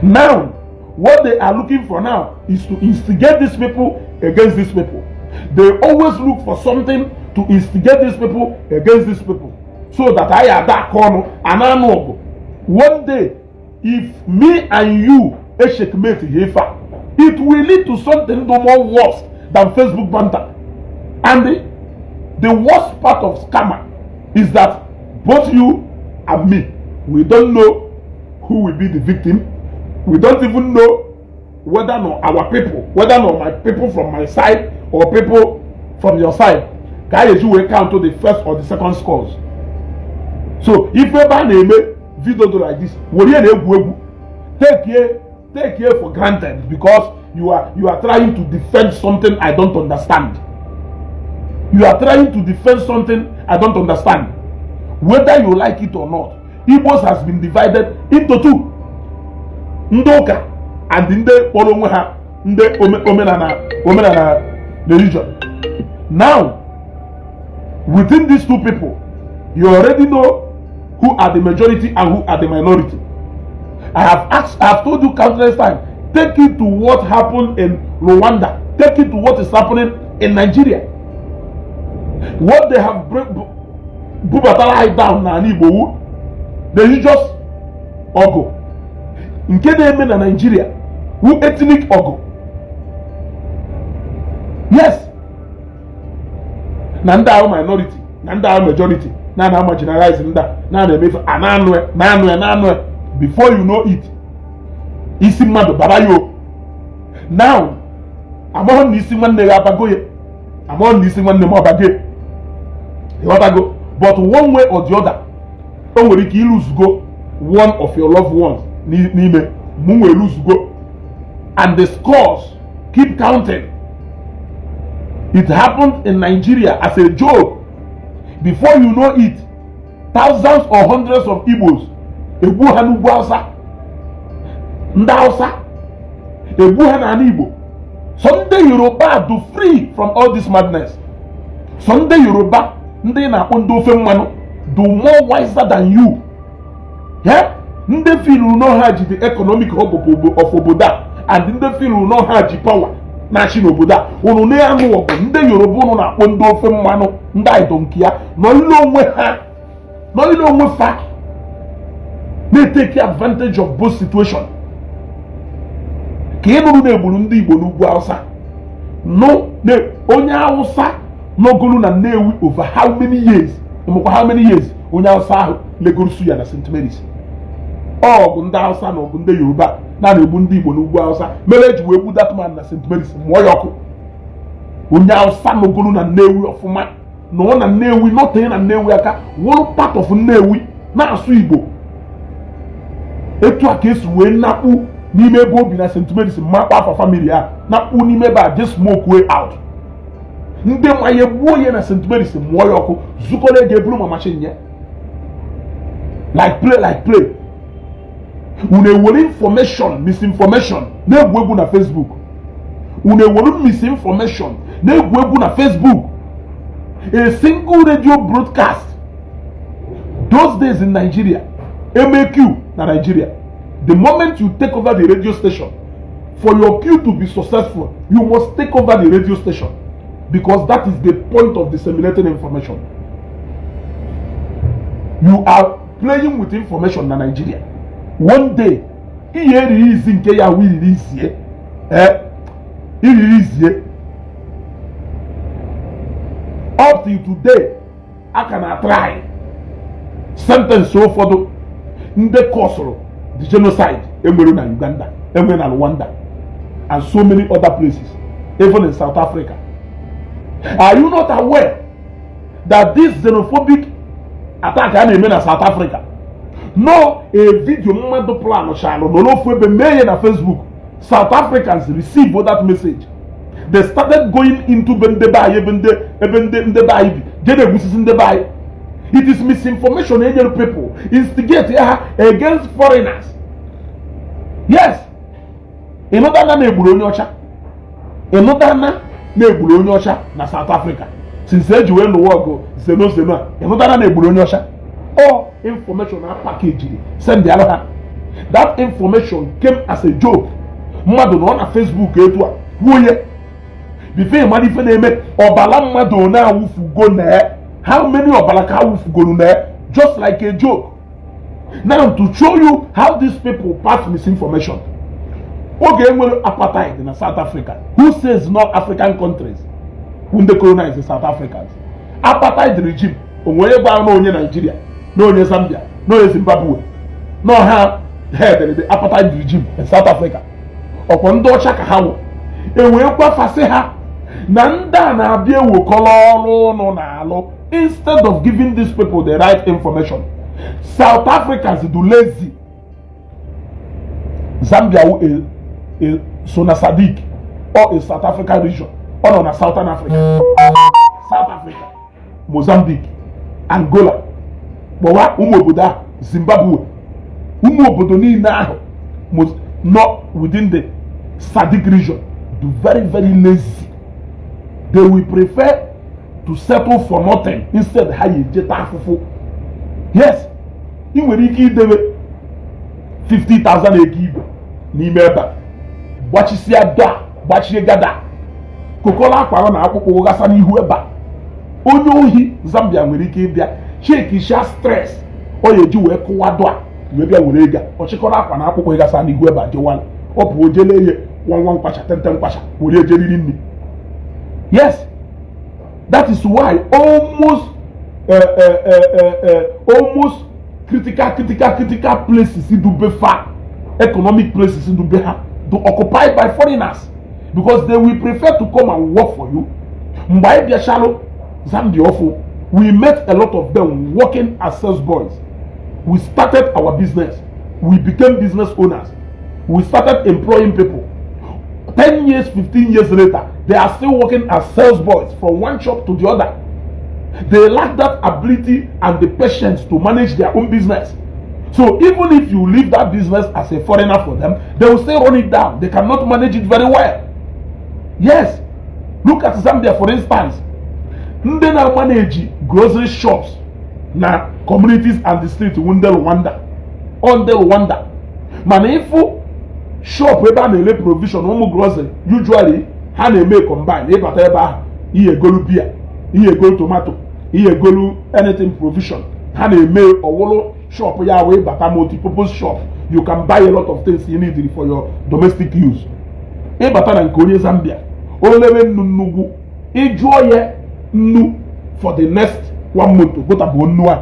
A: Now what they are looking for now is to instigate these people against these people. They always look for something to instigate these people against these people. So that I have that corner and I know one day if me and you a checkmate here, it will lead to something no more worse than Facebook banter. And the worst part of scammer is that both you and me, we don't know who will be the victim. We don't even know whether or not our people, whether or not my people from my side or people from your side, guys, you will count to the first or the second scores. So if you ban a video like this, take care for granted because you are trying to defend something I don't understand. You are trying to defend something I don't understand. Whether you like it or not, Igbos has been divided into two. Ndoka and Inde Polonweha, Nde Omenana religion. Now, within these two people, you already know who are the majority and who are the minority. I have told you countless times, take it to what happened in Rwanda, take it to what is happening in Nigeria. What they have Bubatala down na Igbo, they just Ogo. In Kenya and Nigeria, who ethnic Ogo. Yes. Nanda minority, Nanda majority, Nanda marginalized, Nanda Nanwe. Before you know it, Isimado Babayo. Now, I'm on Nisiman de Abagoye. I'm on Nisiman de Mabage. But one way or the other, don't worry, you lose go one of your loved ones. Nime, Mungwe lose go. And the scores keep counting. It happened in Nigeria as a joke. Before you know it, thousands or hundreds of Igbos, Ebu Hanu Bwasa, Ndausa, Ebu Hanan Igbo. Sunday Yoruba do free from all this madness. Sunday Yoruba, Nde na Ondofe Mano, do more wiser than you. Yeah? Nde feel you know how the economic hub of Oboda, and Nde feel you know how the power. National Buddha, Unune Anu, Nde Yoruba na Ondofe Mano, Ndai Donkia, no you know where her, no you know where fa. They take advantage of both situations. Ka ịnụrụ na-egburu ndị Igbo n'ugwu Hausa. No, onye Hausa nọgolu na Nnewi over how many years? How many years? Onye Hausa ahụ legoro suya na St. Mary's. Ọ bụ ndị Hausa na ọ bụ ndị Yoruba na-egbu ndị Igbo n'ugwu Hausa. Mere eji wee gbu that man na St. Mary's mụọ ya ọkụ. Onye Hausa nọgolu na Nnewi ọfụma. Na ọ na Nnewi nọtee na Nnewi aka wụrụ part of Nnewi na-asụ Igbo. Etu a ka esi wee nakpu n'ime ebe obi na St. Mary's mmakpa afa family ya nakpu n'ime ebe a just smoke way out. Ndị ma ya gbuo ya na St. Mary's mụọ ya ọkụ zukọrọ ego eburu ma machine ya. Like play. Unu ewere information, misinformation na-egwu egwu na Facebook. Unu ewere misinformation na-egwu egwu na Facebook. A single radio broadcast those days in Nigeria, MAQ na Nigeria, the moment you take over the radio station, for your queue to be successful, you must take over the radio station, because that is the point of disseminating information. You are playing with information na Nigeria. One day, ihe release nke ya will release ye. Up till today, I cannot try sentence so for the cause the genocide emere na Uganda, emere na Rwanda, and so many other places, even in South Africa. Are you not aware that this xenophobic attack happened in South Africa? No, a video mmadụ plan shalo no no ebe mee na Facebook. South Africans received that message. They started going into Bendebai, it is misinformation against people, instigate against foreigners. Yes. Another na South Africa. Since age when the war go, all information are packaged. Send the other hand. That information came as a joke. Mmadụ on Facebook etu a. Before mmadụ ife na-eme ọbala mmadụ na awufugo na. How many ọbala ka awufugo na? Just like a joke. Now to show you how these people pass misinformation. Okay, well, apartheid in South Africa. Who says not African countries when they colonize the South Africans? Apartheid regime. Wherever no onye Nigeria, no onye Zambia, no onye Zimbabwe, no ha head the apartheid regime in South Africa. Ọkwa ndị ọcha ka ha wụ. Ewekwa fase ha na ndị a na-abịa ewekọrọ ọrụ ụnụ na-alụ instead of giving these people the right information. South Africans do lazy. Zambia a Sona Sadiq or a South African region or on a Southern Africa. South Africa, Mozambique, Angola, Bowa, Umoboda, Zimbabwe, Umobodo now not within the Sadiq region. Do very, very lazy. They will prefer to settle for nothing instead how you get fufu. Yes, you will give 50,000 a give. Nimeba. Watch ya da, watch ya gada. Kokola kwa na akwụkwọ gasa n'ihu eba. Onye ohi Zambia nwere ike ịbịa cheki sha stress o yeji wee kụwado a wee bịa were ega ọchịkọrọ akwa na akwụkwọ gasa n'ihu eba jewala ọ bụ ojele ihe nwa nkwacha tente nkwacha were ejeriri nni. Yes, that is why almost critical places in Dubefa, economic places in Dubeha, to occupied by foreigners because they will prefer to come and work for you. Mbaye Biashalo, Zambia, we met a lot of them working as sales boys. We started our business. We became business owners. We started employing people. 10 years, 15 years later, they are still working as sales boys from one shop to the other. They lack that ability and the patience to manage their own business. So even if you leave that business as a foreigner for them, they will still run it down. They cannot manage it very well. Yes. Look at Zambia, for instance. They now manage grocery shops na communities and the street on the Rwanda. Manifu shop where they provision home grocery usually how they make combine. Iye golu beer, iye golu tomato, iye golu anything provision. How they make or shop ya we bata multi-purpose shop. You can buy a lot of things you need for your domestic use. E bata na nke onye Zambia. O lewe nnugu. Ijuo ye nnu for the next 1 month. Go tabu nnu a.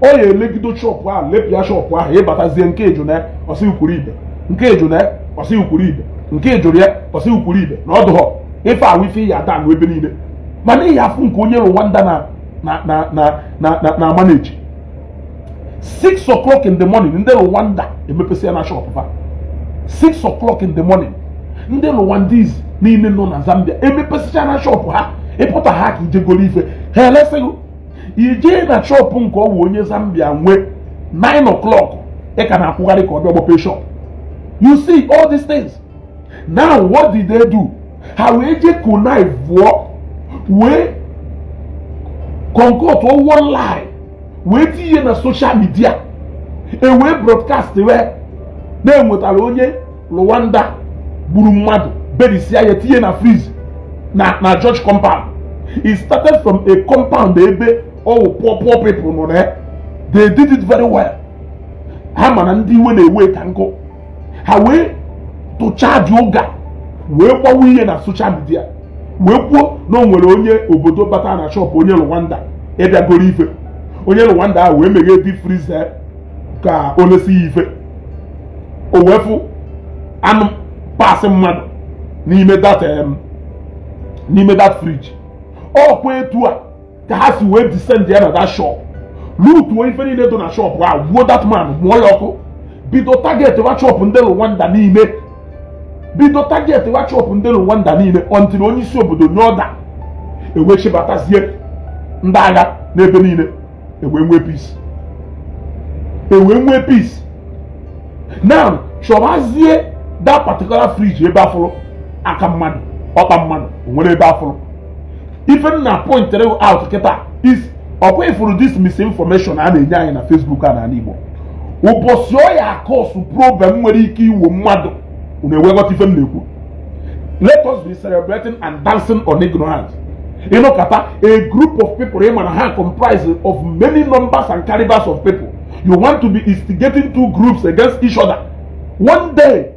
A: O ye legido shop a, lepia shop a. E bata zie nke ejo na osi ukuri ibe. Nke ejo na osi ukuri ibe. Nke ejo ya osi ukuri ibe. Na odo ho. Ife a wifi ya ta ebe niile. Mana ihe afu nke onye Rwanda na manage. 6 o'clock in the morning, ndị Rwanda emepesi na shop fa. 6 o'clock in the morning, ndị Rwandese niile nọ na Zambia emepesi na shop ha. Ịpụta ha ka ijegoro ife. Ha elesego. Ije na shop nke ọwụ onye Zambia nwe 9 o'clock. Ị ka na-akwụgharị ka ọ bịa gbope shop. You see all these things. Now what did they do? Ha wee je connive wee concord one lie wee tinye na social media wee broadcast wee na-enwetara onye Rwanda gburu mmadụ berisia ya tinye na freeze na George compound. It started from a compound ebe poor people nọ na. They did it very well. Ha mana ndị iwe na-ewe ka nkụ. Ha wee tụcharge ụga wee gbawa ihe na social media wee kwuo na o nwere onye obodo bata na shop onye Rwanda ịbịagoro ife. Onye Rwanda ahụ wee meghe deep freezer ka o lesi ife. O wefu anụ pass mmadụ n'ime that fridge. Ọ kwa etu a ka ha si wee descend ya na that shop. Loot ife niile dị na shop ahụ gbuo that man mụọ ya ọkụ. Bido target wa shop ndị Rwanda niile. Bido target wa shop ndị Rwanda niile until onye isi obodo n'ọda ewechibatazie ndị agha n'ebe niile enwe peace. Peace. Now chọbazie that particular fridge ebe afụrụ aka mmadụ ọkpa mmadụ nwere ebe afụrụ. Even na point out kịta is ọkwa ifuru this misinformation a na-enye anyị na Facebook a na Igbo. Ụbọchị ọ ya cause problem nwere ike iwo mmadụ na-ewegọta ife m na-ekwu. Let us be celebrating and dancing on ignorance. You know, Kata, a group of people comprised of many numbers and calibers of people. You want to be instigating 2 groups against each other. One day,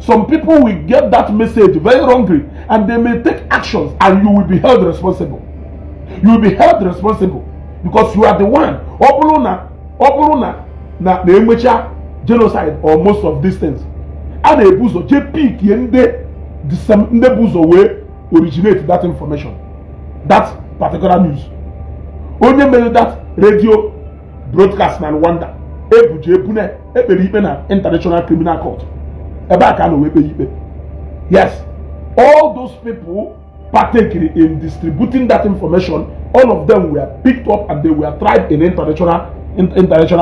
A: some people will get that message very wrongly and they may take actions and you will be held responsible. You will be held responsible because you are the one. Opuluna na emecha genocide or most of these things. And a buzo Jpac the buzo way originate that information, that particular news. Only made that radio broadcast na Rwanda. Na International Criminal Court. Yes, all those people partaking in distributing that information, all of them were picked up and they were tried in International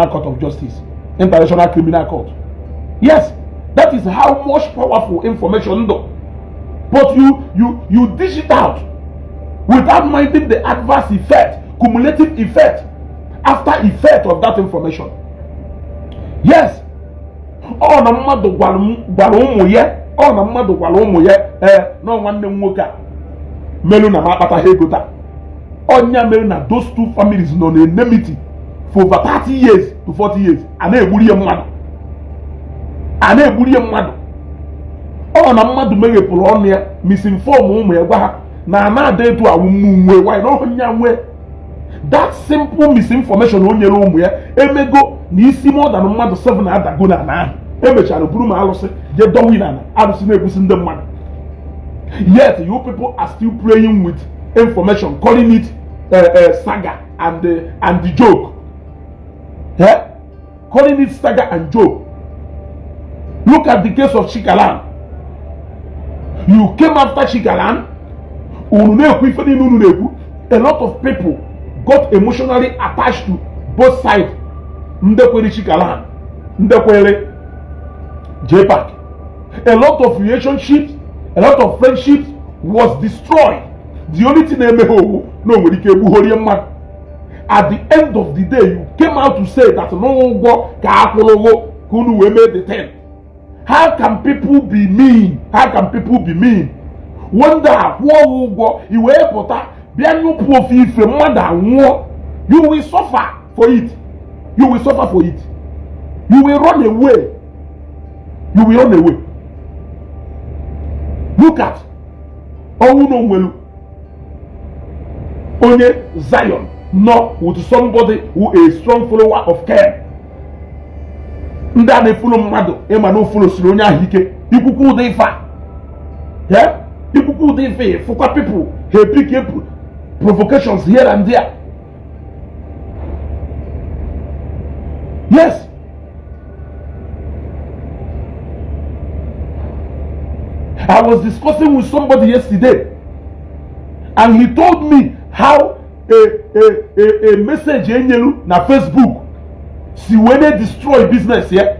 A: Court of Justice, International Criminal Court. Yes, that is how much powerful information though. But you dish it out without minding the adverse effect, cumulative effect, after effect of that information. Yes. Oh na mmadụ gwara ụmụ ya, no nwanne nwoke a melu na makpata ha ego taa. Onya melu na those 2 families nọ na enmity for over 30 years to 40 years. A na-egburi ya mmadụ. Ọ na mmadụ meghepụrụ ọnụ ya misinform ụmụ ya gwa ha na na-ada etu awụmụ nwe why na ọnya nwe. That simple misinformation o nyere ụmụ ya emego na isi more than mmadụ 7 adago na ahụ. Emechara buru ma alụsị je dowi na alụsị na-ebusi ndị mmadụ. Yet you people are still playing with information, calling it saga and the joke. Yeah? Calling it saga and joke. Look at the case of Chikalan. You came after Chikalan. A lot of people got emotionally attached to both sides. Ndekwere Chikalan, Ndekwere Jpac. A lot of relationships, a lot of friendships was destroyed. The only thing at the end of the day, you came out to say that no one made the 10. How can people be mean? How can people be mean? Wonder you will suffer for it. you will suffer for it. You will run away. You will run away. Look at Onye Zion, not with somebody who is a strong follower of Ken. Ndane follow Mado, Emma follow Sironia Hike, Ipuku de Fa. Yeah? Ipuku de Fa, Fuka people, he pick provocations here and there. Yes. I was discussing with somebody yesterday, and he told me how a message na Facebook, see when they destroy business here,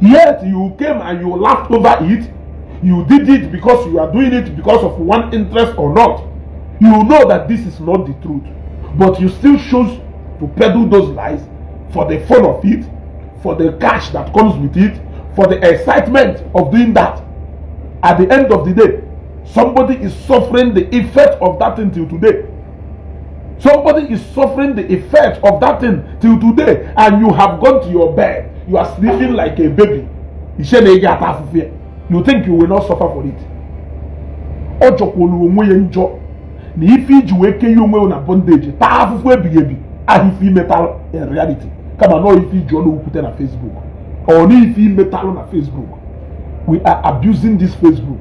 A: yet you came and you laughed over it. You did it because you are doing it because of one interest or not. You know that this is not the truth, but you still choose to peddle those lies for the fun of it, for the cash that comes with it, for the excitement of doing that. At the end of the day, somebody is suffering the effect of that thing till today. Somebody is suffering the effect of that thing till today, and you have gone to your bed. You are sleeping like a baby. You think you will not suffer for it? If you wake you na bondage, metal in reality. Come on, no, if you put on Facebook, or if you metal on Facebook. We are abusing this Facebook.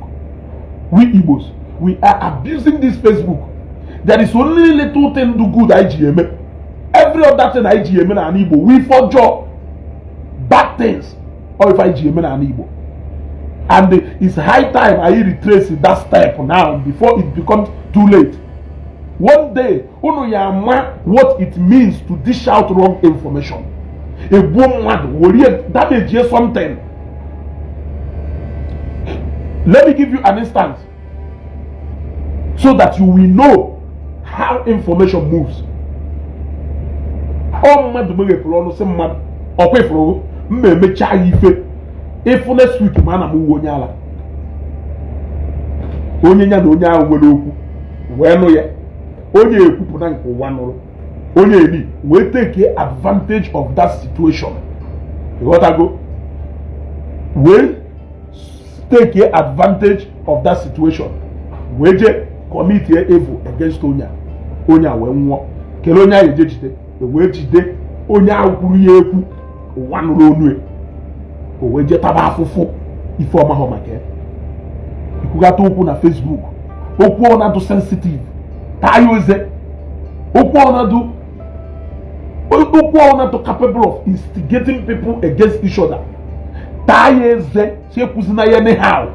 A: We Igbos, we are abusing this Facebook. There is only little thing do good IGM. Every other thing IGM and Igbo, we forjure bad things. Or if IGM and Igbo. And it's high time I retrace that step now before it becomes too late. One day, what it means to dish out wrong information. A woman will damage something. Let me give you an instance so that you will know how information moves. If next week man am wonyala onye nya na onye ahụ nwere okwu wee nụ ya onye ekwupụta nke ụwa nụrụ onye eni wee take advantage of that situation. You got to go wee take advantage of that situation. We just commit evil against Onya. Onya we nwụọ. Kele Onya eje jide. We jide Onya kwuru ya ekwu ụwa nụrụ onu e. O we je taba afụfụ ife ọma ho make. Ikwugata okwu na Facebook. Okwu ọ na-adụ sensitive. Tayo eze. Okwu ọ na-adụ capable of instigating people against each other. Anyhow.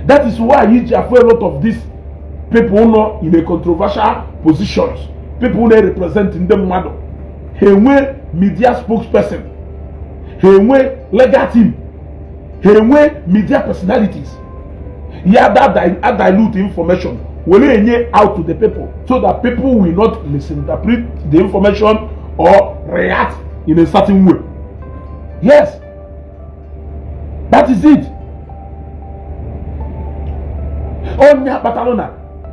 A: That is why you have a lot of these people who know in a controversial positions. People who representing them model. He were media spokesperson. He were legal team. He were media personalities. Yeah, that dilute information will out to the people so that people will not misinterpret the information or react in a certain way. Yes, that is it. Onya Batalona,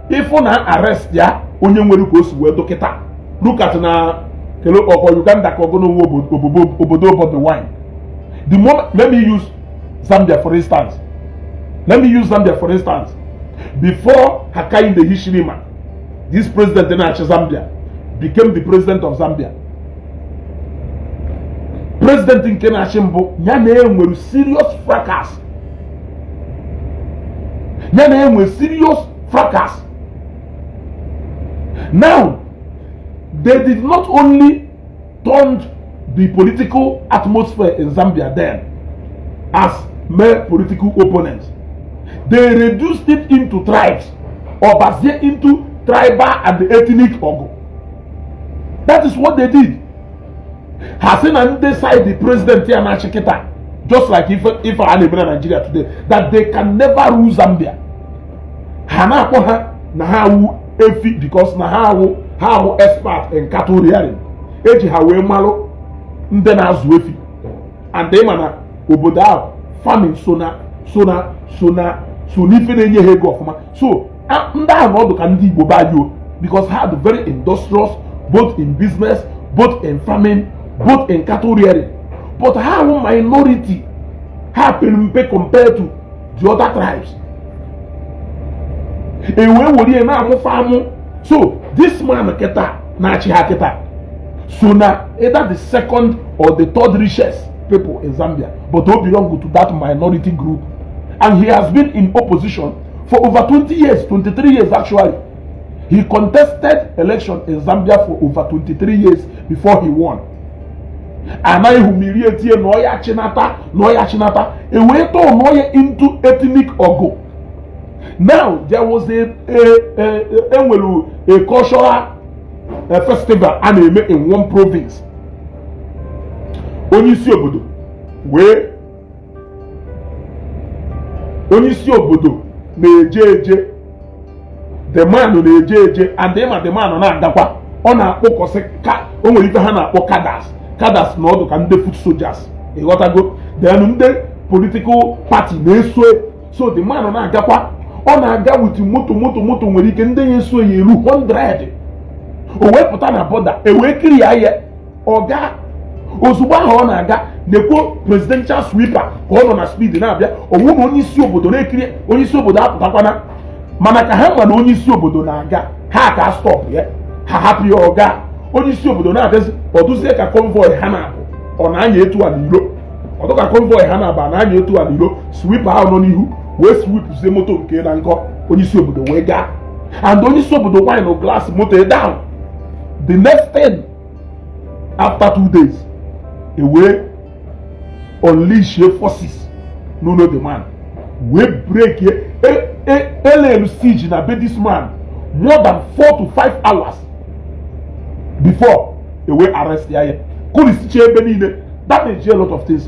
A: if on arrest ya, onye nwere ko si we dokita. Look at na kelo or Uganda ko gono obodo the wine. The moment, let me use Zambia for instance. Before Hakainde Hichilema, this president in Zambia became the president of Zambia. President in Kenya Shimbo, Nyane serious fracas. Now, they did not only turn the political atmosphere in Zambia then as mere political opponents. They reduced it into tribes or based into tribal and ethnic ogo. That is what they did. Hassan and decide the president here na Chikita, just like if I live in Nigeria today, that they can never rule Zambia. Hana koha na hawu efi because na hawu expert in cattle rearing. Eji hawe malo nde na azu efi. And they mana oboda farming sona nife na enye hego ofuma. So nda anodo ka ndi Igbo ba yo because had very industrious, both in business, both in farming, both in cattle rearing. But how minority happen compared to the other tribes? So this man keta na keta, so now either the second or the third richest people in Zambia, but don't belong to that minority group, and he has been in opposition for over 20 years, 23 years actually. He contested election in Zambia for over 23 years before he won. And I humiliate here, noya chinata, into ethnic ogo. Now there was a cultural festival and in one province. Onisi obodo na-eje the man na-eje and the man na-agakwa ọ na-akpọkọsị ka o nwere ife ha na-akpọ kadas na ọdụ ka ndị foot soldiers ịghọtago, then ndị political party na-eso, so the man na-agakwa, ọ na-aga with moto nwere ike ndị ya eso ya eru 100. O wepụta na border ewee kiri ya ihe ọga ozugbo ahụ ọ na-aga nekwo presidential sweeper ka ọ nọ na speed na-abịa owu na onye isi obodo na-ekiri, onye isi obodo apụtakwana, mana ka ha ma na onye isi obodo na-aga ha ka stop ya, ha hapụ ya ọga. Onye isi obodo na-abịazi ọdụzie ka convoy ha na-abụ ọ na-anya etu a n'iro, ọdụ ka convoy ha na-aba na-anya etu a n'iro, sweeper ahụ nọ n'ihu wee sweepzie moto nke na nkọ, onye isi obodo wee gaa, and onye isi obodo wine o glass moto down. The next thing after 2 days e wee unleash forces no the man we break LL siege na be this man more than 4 to 5 hours before e wee arrest here. That is a lot of things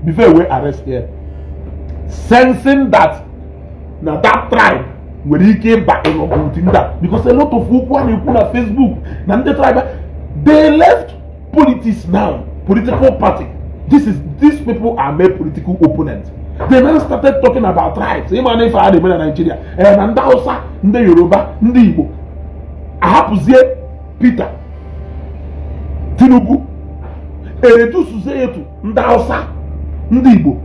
A: before we arrest here, sensing that now that tribe when he came back in that, because a lot of people on Facebook now the tribe they left politics now, political party. These people are made political opponents. They now started talking about tribes. Even if I had in Nigeria, and Hausa, the Yoruba, the Igbo. I have to say Peter Tinubu, to say to the Hausa, the Igbo,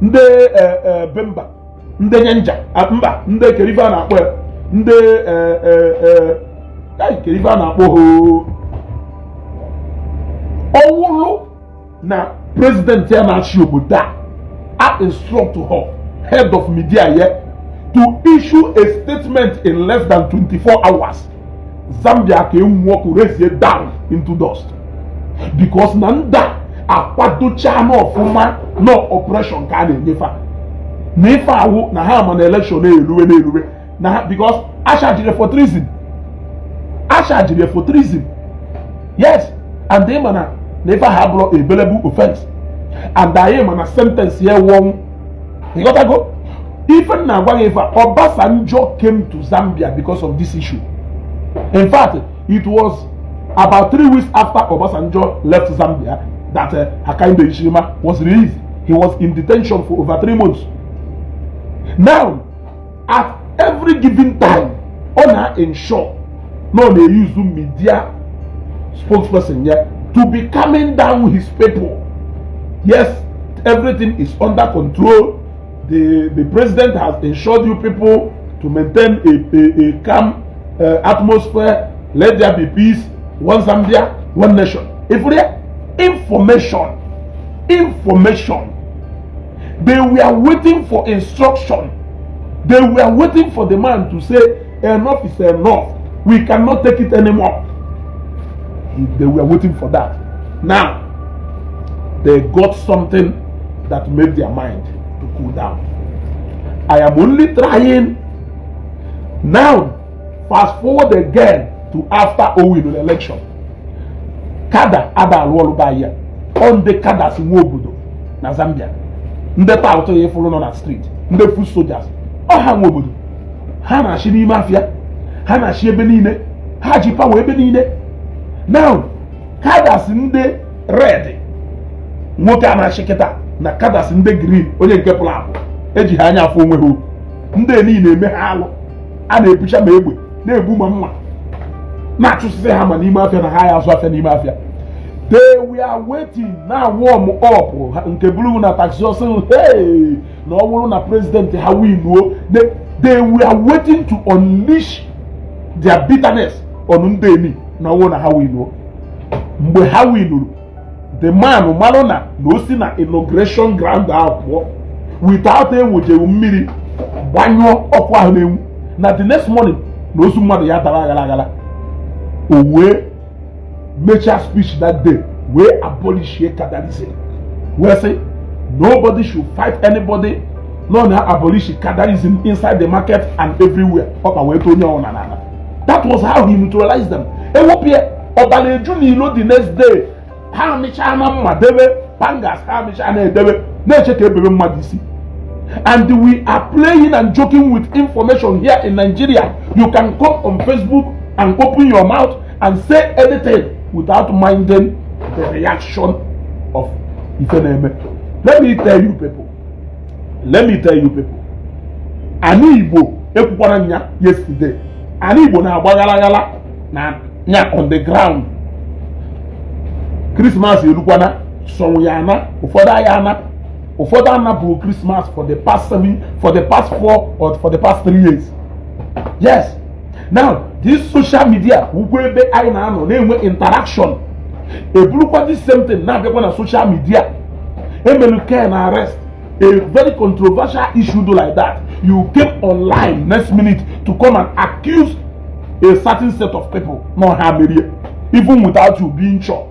A: the Bemba, the Nyanja, Mba, the Kerivana, the Kerivana, Owolo na president ya na Shioboda I instruct her, head of media here, to issue a statement in less than 24 hours. Zambia can walk raise it down into dust. Because nanda akwato chano fuma no oppression kane nefa wo na ha man election na eluwe na because Asha jire for treason. Yes, and they man never have a available offense. And I am on a sentence here one. You gotta go. Even now, whenever Obasanjo came to Zambia because of this issue. In fact, it was about 3 weeks after Obasanjo left Zambia that Hakainde Hichilema was released. He was in detention for over 3 months. Now, at every given time, Ona ensure no they use media spokesperson here to be calming down his people. Yes, everything is under control. The president has ensured you people to maintain a calm atmosphere. Let there be peace. One Zambia, one nation. If we have information, they were waiting for instruction. They were waiting for the man to say, enough is enough. We cannot take it anymore. They were waiting for that. Now, they got something that made their mind to cool down. I am only trying now. Fast forward again to after Owino the election. Kada ada alwoluba ya on the Kadas in Wobudo na Zambia. Nde pa auto ye follow on the street. Nde foot soldiers. Oh ha Wobudo. Ha na shi ni mafia. Ha na shi ebe niile. Ha Jpac ebe niile. Now Kadas nde red. Nwoke a na-achịkịta na Kadas ndị green onye nke pụrụ apụ eji ha anya afọ onwe ha ndị niile eme ha alụ a na-ebucha ma egbe na-ebu ma mma na chụsịsị ha ma n'ime afịa na ha ya azụ afịa n'ime afịa. They were waiting na warm up nke buru na taxi ọsị hey na ọ bụrụ na president ha winuo. They were waiting to unleash their bitterness on ndị eni na ọwụ na ha winuo. Mgbe ha winuru, the man malụ na o si na inauguration ground ahụ pụọ without enwejewu mmiri gbanyụọ ọkụ ahụ na-enwu. Na the next morning na ozu mmadụ ya dara agara agara. O wee mechaa speech that day wee abolish Kadarism. Wee say nobody should fight anybody. No na abolish Kadarism inside the market and everywhere. Ọka wee tonye ọ na. That was how he neutralized them. Ewopie ọbaleju n'ilo the next day. Ha mechaa na mma debe pangas ha mechaa na edebe na-eche ka ebebe mmadụ isi. And we are playing and joking with information here in Nigeria. You can come on Facebook and open your mouth and say anything without minding the reaction of Ifeneme. Let me tell you people. Ani Igbo ekwukwara nya yesterday. Ani Igbo na-agbaghalaghala na nya on the ground. Christmas erukwana so ya na ụfọdụ aya na ụfọdụ anapụ Christmas for the past 4 or for the past 3 years. Yes. Now, this social media ugwe ebe anyị na-anọ na-enwe interaction. Eburukwa the same thing na-abịakwa na social media. Emelu care na arrest a very controversial issue like that. You came online next minute to come and accuse a certain set of people. No harm, even without you being sure.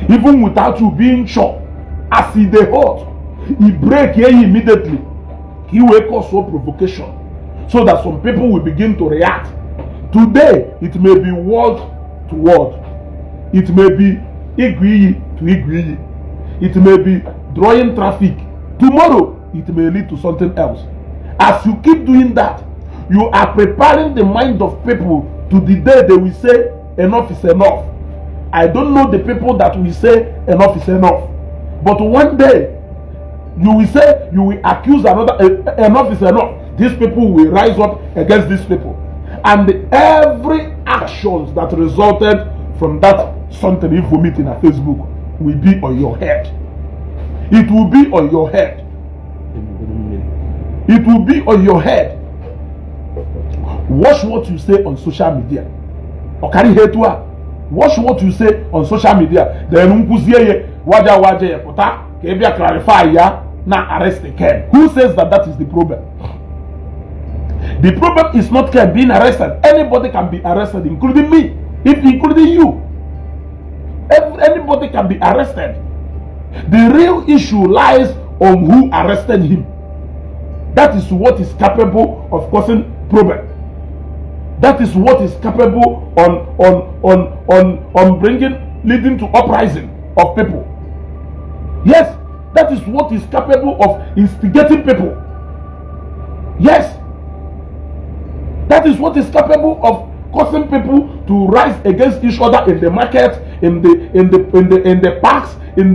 A: Even without you being sure. As he dey hot, he break here immediately. He will cause so provocation, so that some people will begin to react. Today, it may be word to word. It may be Igwi to Igwi. It may be drawing traffic. Tomorrow, it may lead to something else. As you keep doing that, you are preparing the mind of people to the day they will say, enough is enough. I don't know the people that will say, enough is enough. But one day, you will say, you will accuse another, enough is enough. These people will rise up against these people. And every actions that resulted from that something evil meeting at Facebook will be on your head. It will be on your head. It will be on your head. Watch what you say on social media. Okari hetwa. Watch what you say on social media. Then unkuziye waja ya puta kebia clarify ya na arrest the Ken. Who says that is the problem? The problem is not Ken being arrested. Anybody can be arrested, including me, including you. Anybody can be arrested. The real issue lies on who arrested him. That is what is capable of causing problem. That is what is capable on leading to uprising of people. Yes, that is what is capable of instigating people. Yes, that is what is capable of causing people to rise against each other in the market, in the parks, in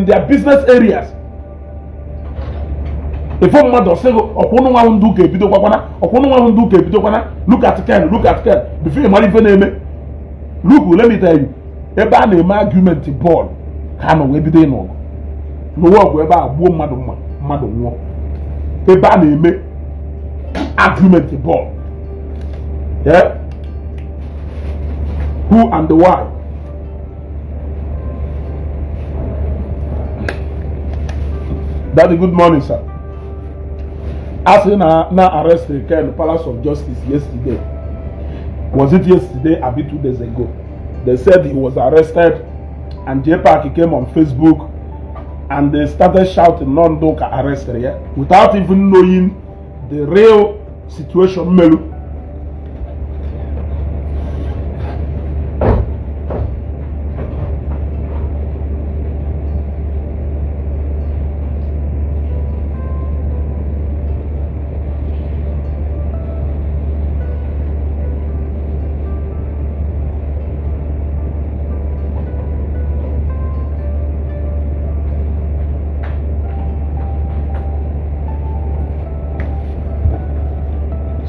A: their business areas. If one mother say, "Okono wa hundu ke bido kwana, look at Ken. Before you marry name, look, let me tell you, eba na eme argument ball, kano we bido no. No work eba abu mmadụ nwo. Eba na eme argument ball. Yeah? Who and the why? Daddy, good morning, sir. As in arrest the Ken Palace of Justice yesterday. Was it yesterday or 2 days ago? They said he was arrested, and Jpac came on Facebook and they started shouting non-doka arrested, yeah? Without even knowing the real situation. Melu.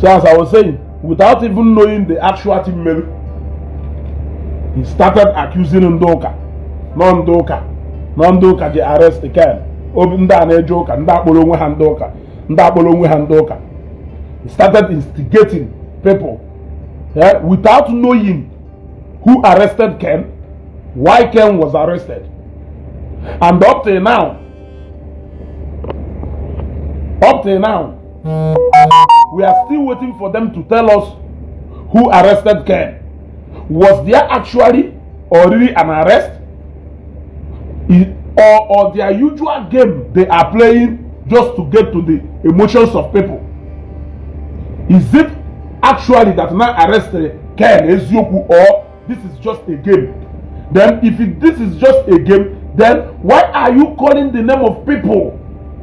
A: So as I was saying, without even knowing the actual thing. He started accusing Ndoka. Ndoka je arrest Ken. Nda na-eje ụka, nda akpọrọ onwe ha Ndoka. He started instigating people without knowing who arrested Ken, why Ken was arrested. And up till now, we are still waiting for them to tell us who arrested Ken. Was there actually already an arrest? Or their usual game they are playing just to get to the emotions of people? Is it actually that now arrested Ken Eziokwu, or this is just a game? Then if this is just a game, then why are you calling the name of people?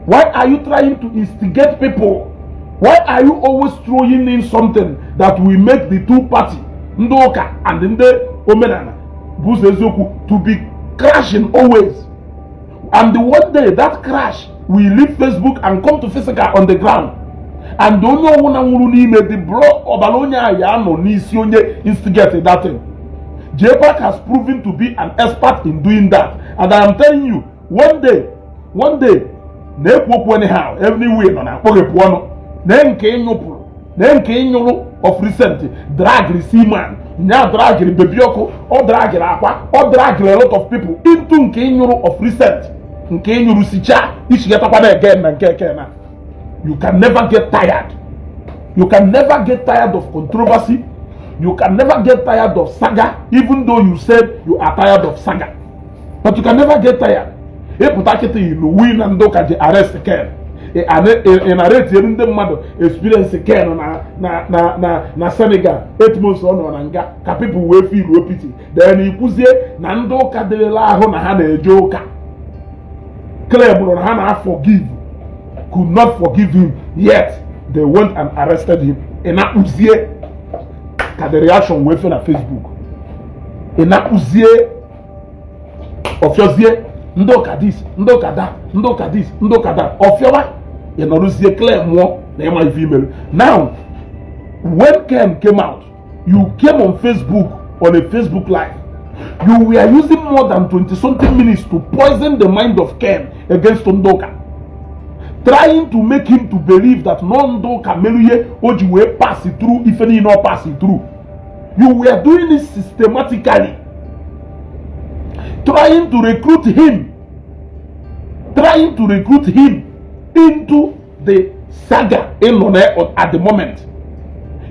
A: Why are you trying to instigate people? Why are you always throwing in something that will make the two parties, Ndoka and Nde Omenana, Bus Eziokwu, to be crashing always? And one day that crash will leave Facebook and come to physical on the ground. And don't know when the bro Obalonia Yano Nisionye instigated that thing. Jpac has proven to be an expert in doing that. And I am telling you, one day, anyhow, everywhere on a Pokepuano, then came of recent drag the seaman, now drag the Bebioko, or drag Aqua, or drag a lot of people into Kenyoro of recent. Again and Kekena. You can never get tired. You can never get tired of controversy. You can never get tired of saga, even though you said you are tired of saga. But you can never get tired. Win and look at the arrest Ken. Narrate the mother experience Ken na Senegal 8 months on Anga. People will feel pity. Then you could say Nandoka de la Hona Joka. Claim on Hana forgive. Could not forgive him, yet they went and arrested him. And that was the reaction waiting on Facebook. And that was the of your Ndoka this, Ndoka that, Ndoka this, Ndoka that. Of your you know, the claim more than my female. Now, when Ken came out, you came on Facebook on a Facebook Live. You were using more than 20-something minutes to poison the mind of Ken against Ndoka, trying to make him to believe that Ndoka Meluye Ojiwe pass it through, if any not pass it through. You were doing it systematically, trying to recruit him into the saga at the moment.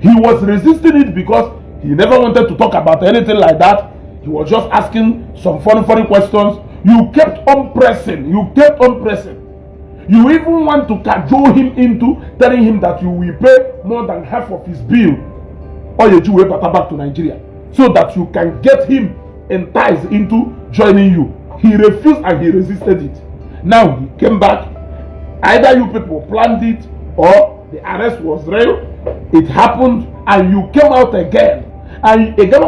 A: He was resisting it because he never wanted to talk about anything like that. He was just asking some funny questions. You kept on pressing. You even want to cajole him into telling him that you will pay more than half of his bill, or you will back to Nigeria, so that you can get him enticed into joining you. He refused and he resisted it. Now he came back. Either you people planned it or the arrest was real. It happened and you came out again. And again,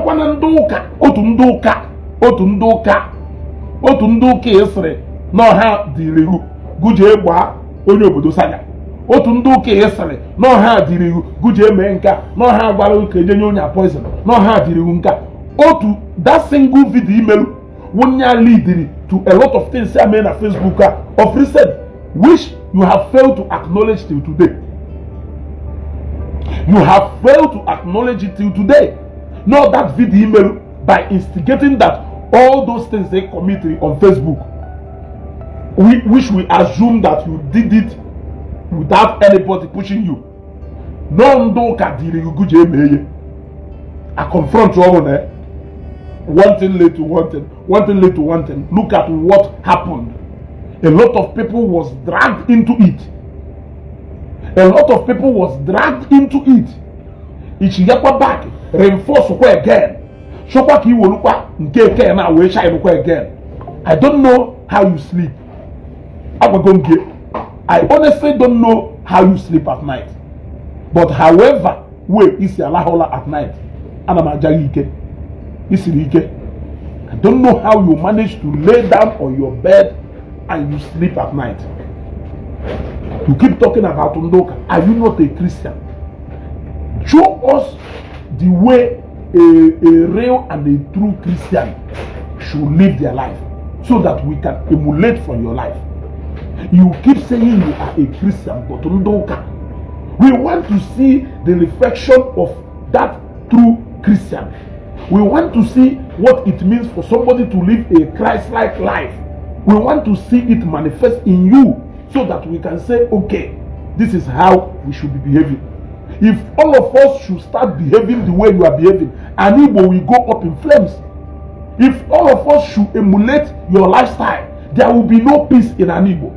A: otu ndoka esre no ha diriru guje gba onye obodo saga. Otu ndoka esre no ha diriru guje me nka no ha gwara nke jenye onye poison no ha diriru nka. Otu that single video email wonya lead to a lot of things I made on Facebook of recent, which you have failed to acknowledge till today. You have failed to acknowledge it till today. Not that video email by instigating that all those things they committed on Facebook, which we assume that you did it without anybody pushing you. I confront you all there. One thing led to one thing. Look at what happened. A lot of people was dragged into it. Ichiyakwa back, reinforce again. Shopaki Wolukwa, Nkeke na we shine again. I don't know how you sleep. I honestly don't know how you sleep at night. But however, we is Alahola at night. Anamajayike. Isirike. I don't know how you manage to lay down on your bed and you sleep at night. You keep talking about Ndoka. Are you not a Christian? Show us the way a real and a true Christian should live their life, so that we can emulate from your life. You keep saying you are a Christian, but we want to see the reflection of that true Christian. We want to see what it means for somebody to live a Christ-like life. We want to see it manifest in you, so that we can say, okay, this is how we should be behaving. If all of us should start behaving the way you are behaving, and Igbo will go up in flames. If all of us should emulate your lifestyle, there will be no peace in an Igbo.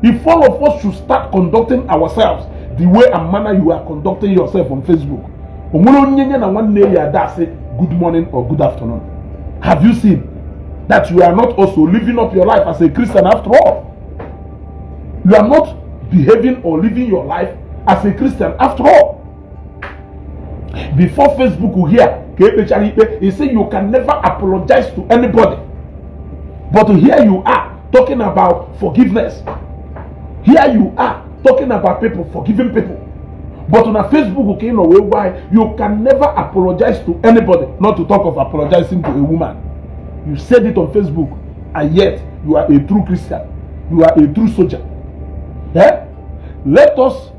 A: If all of us should start conducting ourselves the way and manner you are conducting yourself on Facebook, say good morning or good afternoon. Have you seen that you are not also living up your life as a Christian after all? You are not behaving or living your life as a Christian after all. Before Facebook will hear, he said you can never apologize to anybody. But here you are talking about forgiveness. Here you are talking about people forgiving people. But on a Facebook, okay, no way why you can never apologize to anybody, not to talk of apologizing to a woman. You said it on Facebook, and yet you are a true Christian. You are a true soldier. Yeah? Let us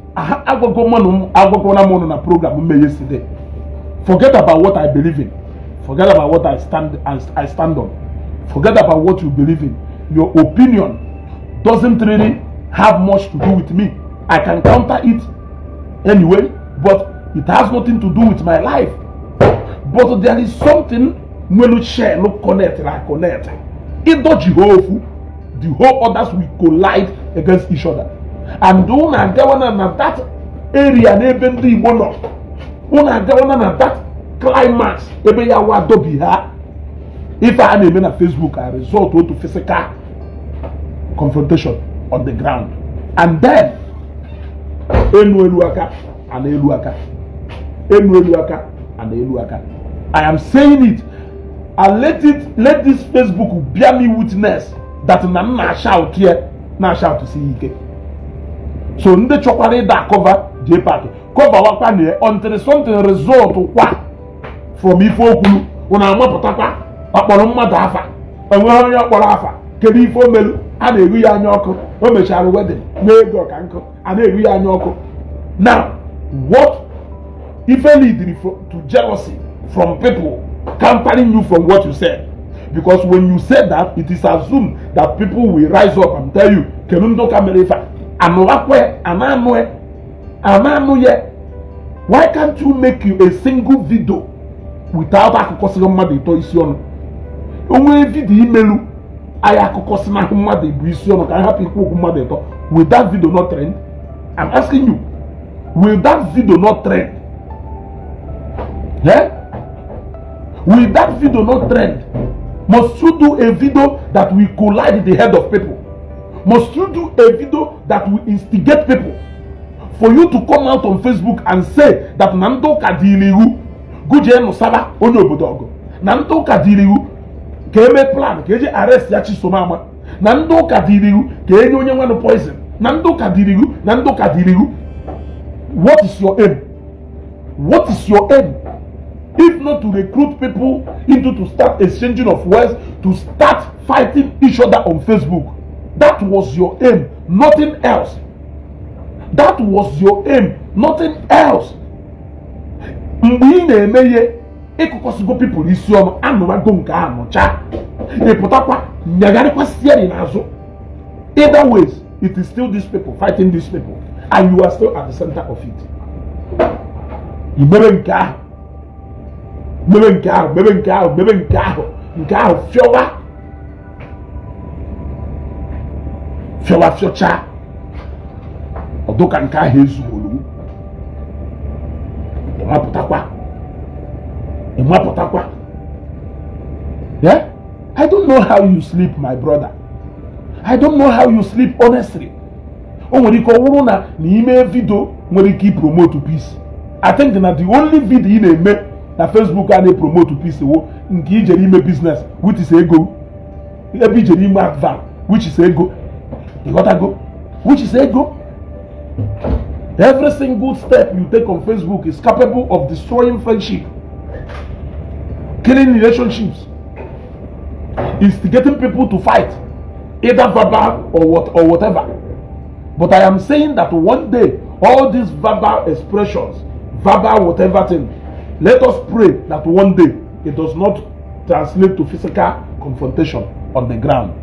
A: program yesterday. Forget about what I believe in. Forget about what I stand on. Forget about what you believe in. Your opinion doesn't really have much to do with me. I can counter it anyway, but it has nothing to do with my life. But there is something when we share, no connect. It does the whole others will collide against each other. And don't I get one of that area, even the one of that climax. If I am in a Facebook, I resort to physical confrontation on the ground, and then I am saying it, and let this Facebook bear me witness that na shout here, na shout to see Ike. So nde chokware da cover Jpac cover wakwa ne until something result from Ifokulu una amaputakwa akporo mmadu afa enwe onye akporo afa kedu ifo melu a na-eru ya anya ọkụ o mechara wedding n'ego ka nkụ a na-eru ya anya ọkụ. Now what if lead to jealousy from people countering you from what you said? Because when you said that, it is assumed that people will rise up and tell you kenundo kamerefa. Why can't you make you a single video without akukosina mmadụ ito isi ọnụ? Onwe video imelu aya akukosina mmadụ ibu isi ọnụ ka happy ikwu mmadụ ito. Will that video not trend? I'm asking you. Will that video not trend? Yeah? Will that video not trend? Must you do a video that will collide the head of people? Must you do a video that will instigate people? For you to come out on Facebook and say that Nando Kadiriu Guje no Saba onye obodo ogo. Nando Kadiriu ka eme plan ka eje arrest ya Chisomama. Nando Kadiriu ka enye onye nwa no poison. Nando Kadiriu. What is your aim? What is your aim? If not to recruit people to start exchanging of words, to start fighting each other on Facebook. That was your aim, nothing else. That was your aim, nothing else. Mgbe na-emeye ịkụkọsigo people isi ọnụ anụmago nke a nụcha ịpụtakwa nyagarịkwa sieri n'azụ. Either ways, it is still these people fighting these people, and you are still at the center of it. Imebe nke ahụ, fiocha odoka nke ahụ Ezeugo ịmapụtakwa. Yeah? I don't know how you sleep, my brother. I don't know how you sleep, honestly. O nwere ike ọwụrụ na n'ime video nwere ike promote peace. I think that the only video ị na-eme na Facebook a na-promote peace wo nke ijere ime business, which is ego. Ebe ijere ime advert, which is ego. You gotta go, which is ego. Every single step you take on Facebook is capable of destroying friendship, killing relationships, instigating people to fight, either verbal or whatever. But I am saying that one day, all these verbal expressions, verbal whatever thing, let us pray that one day it does not translate to physical confrontation on the ground.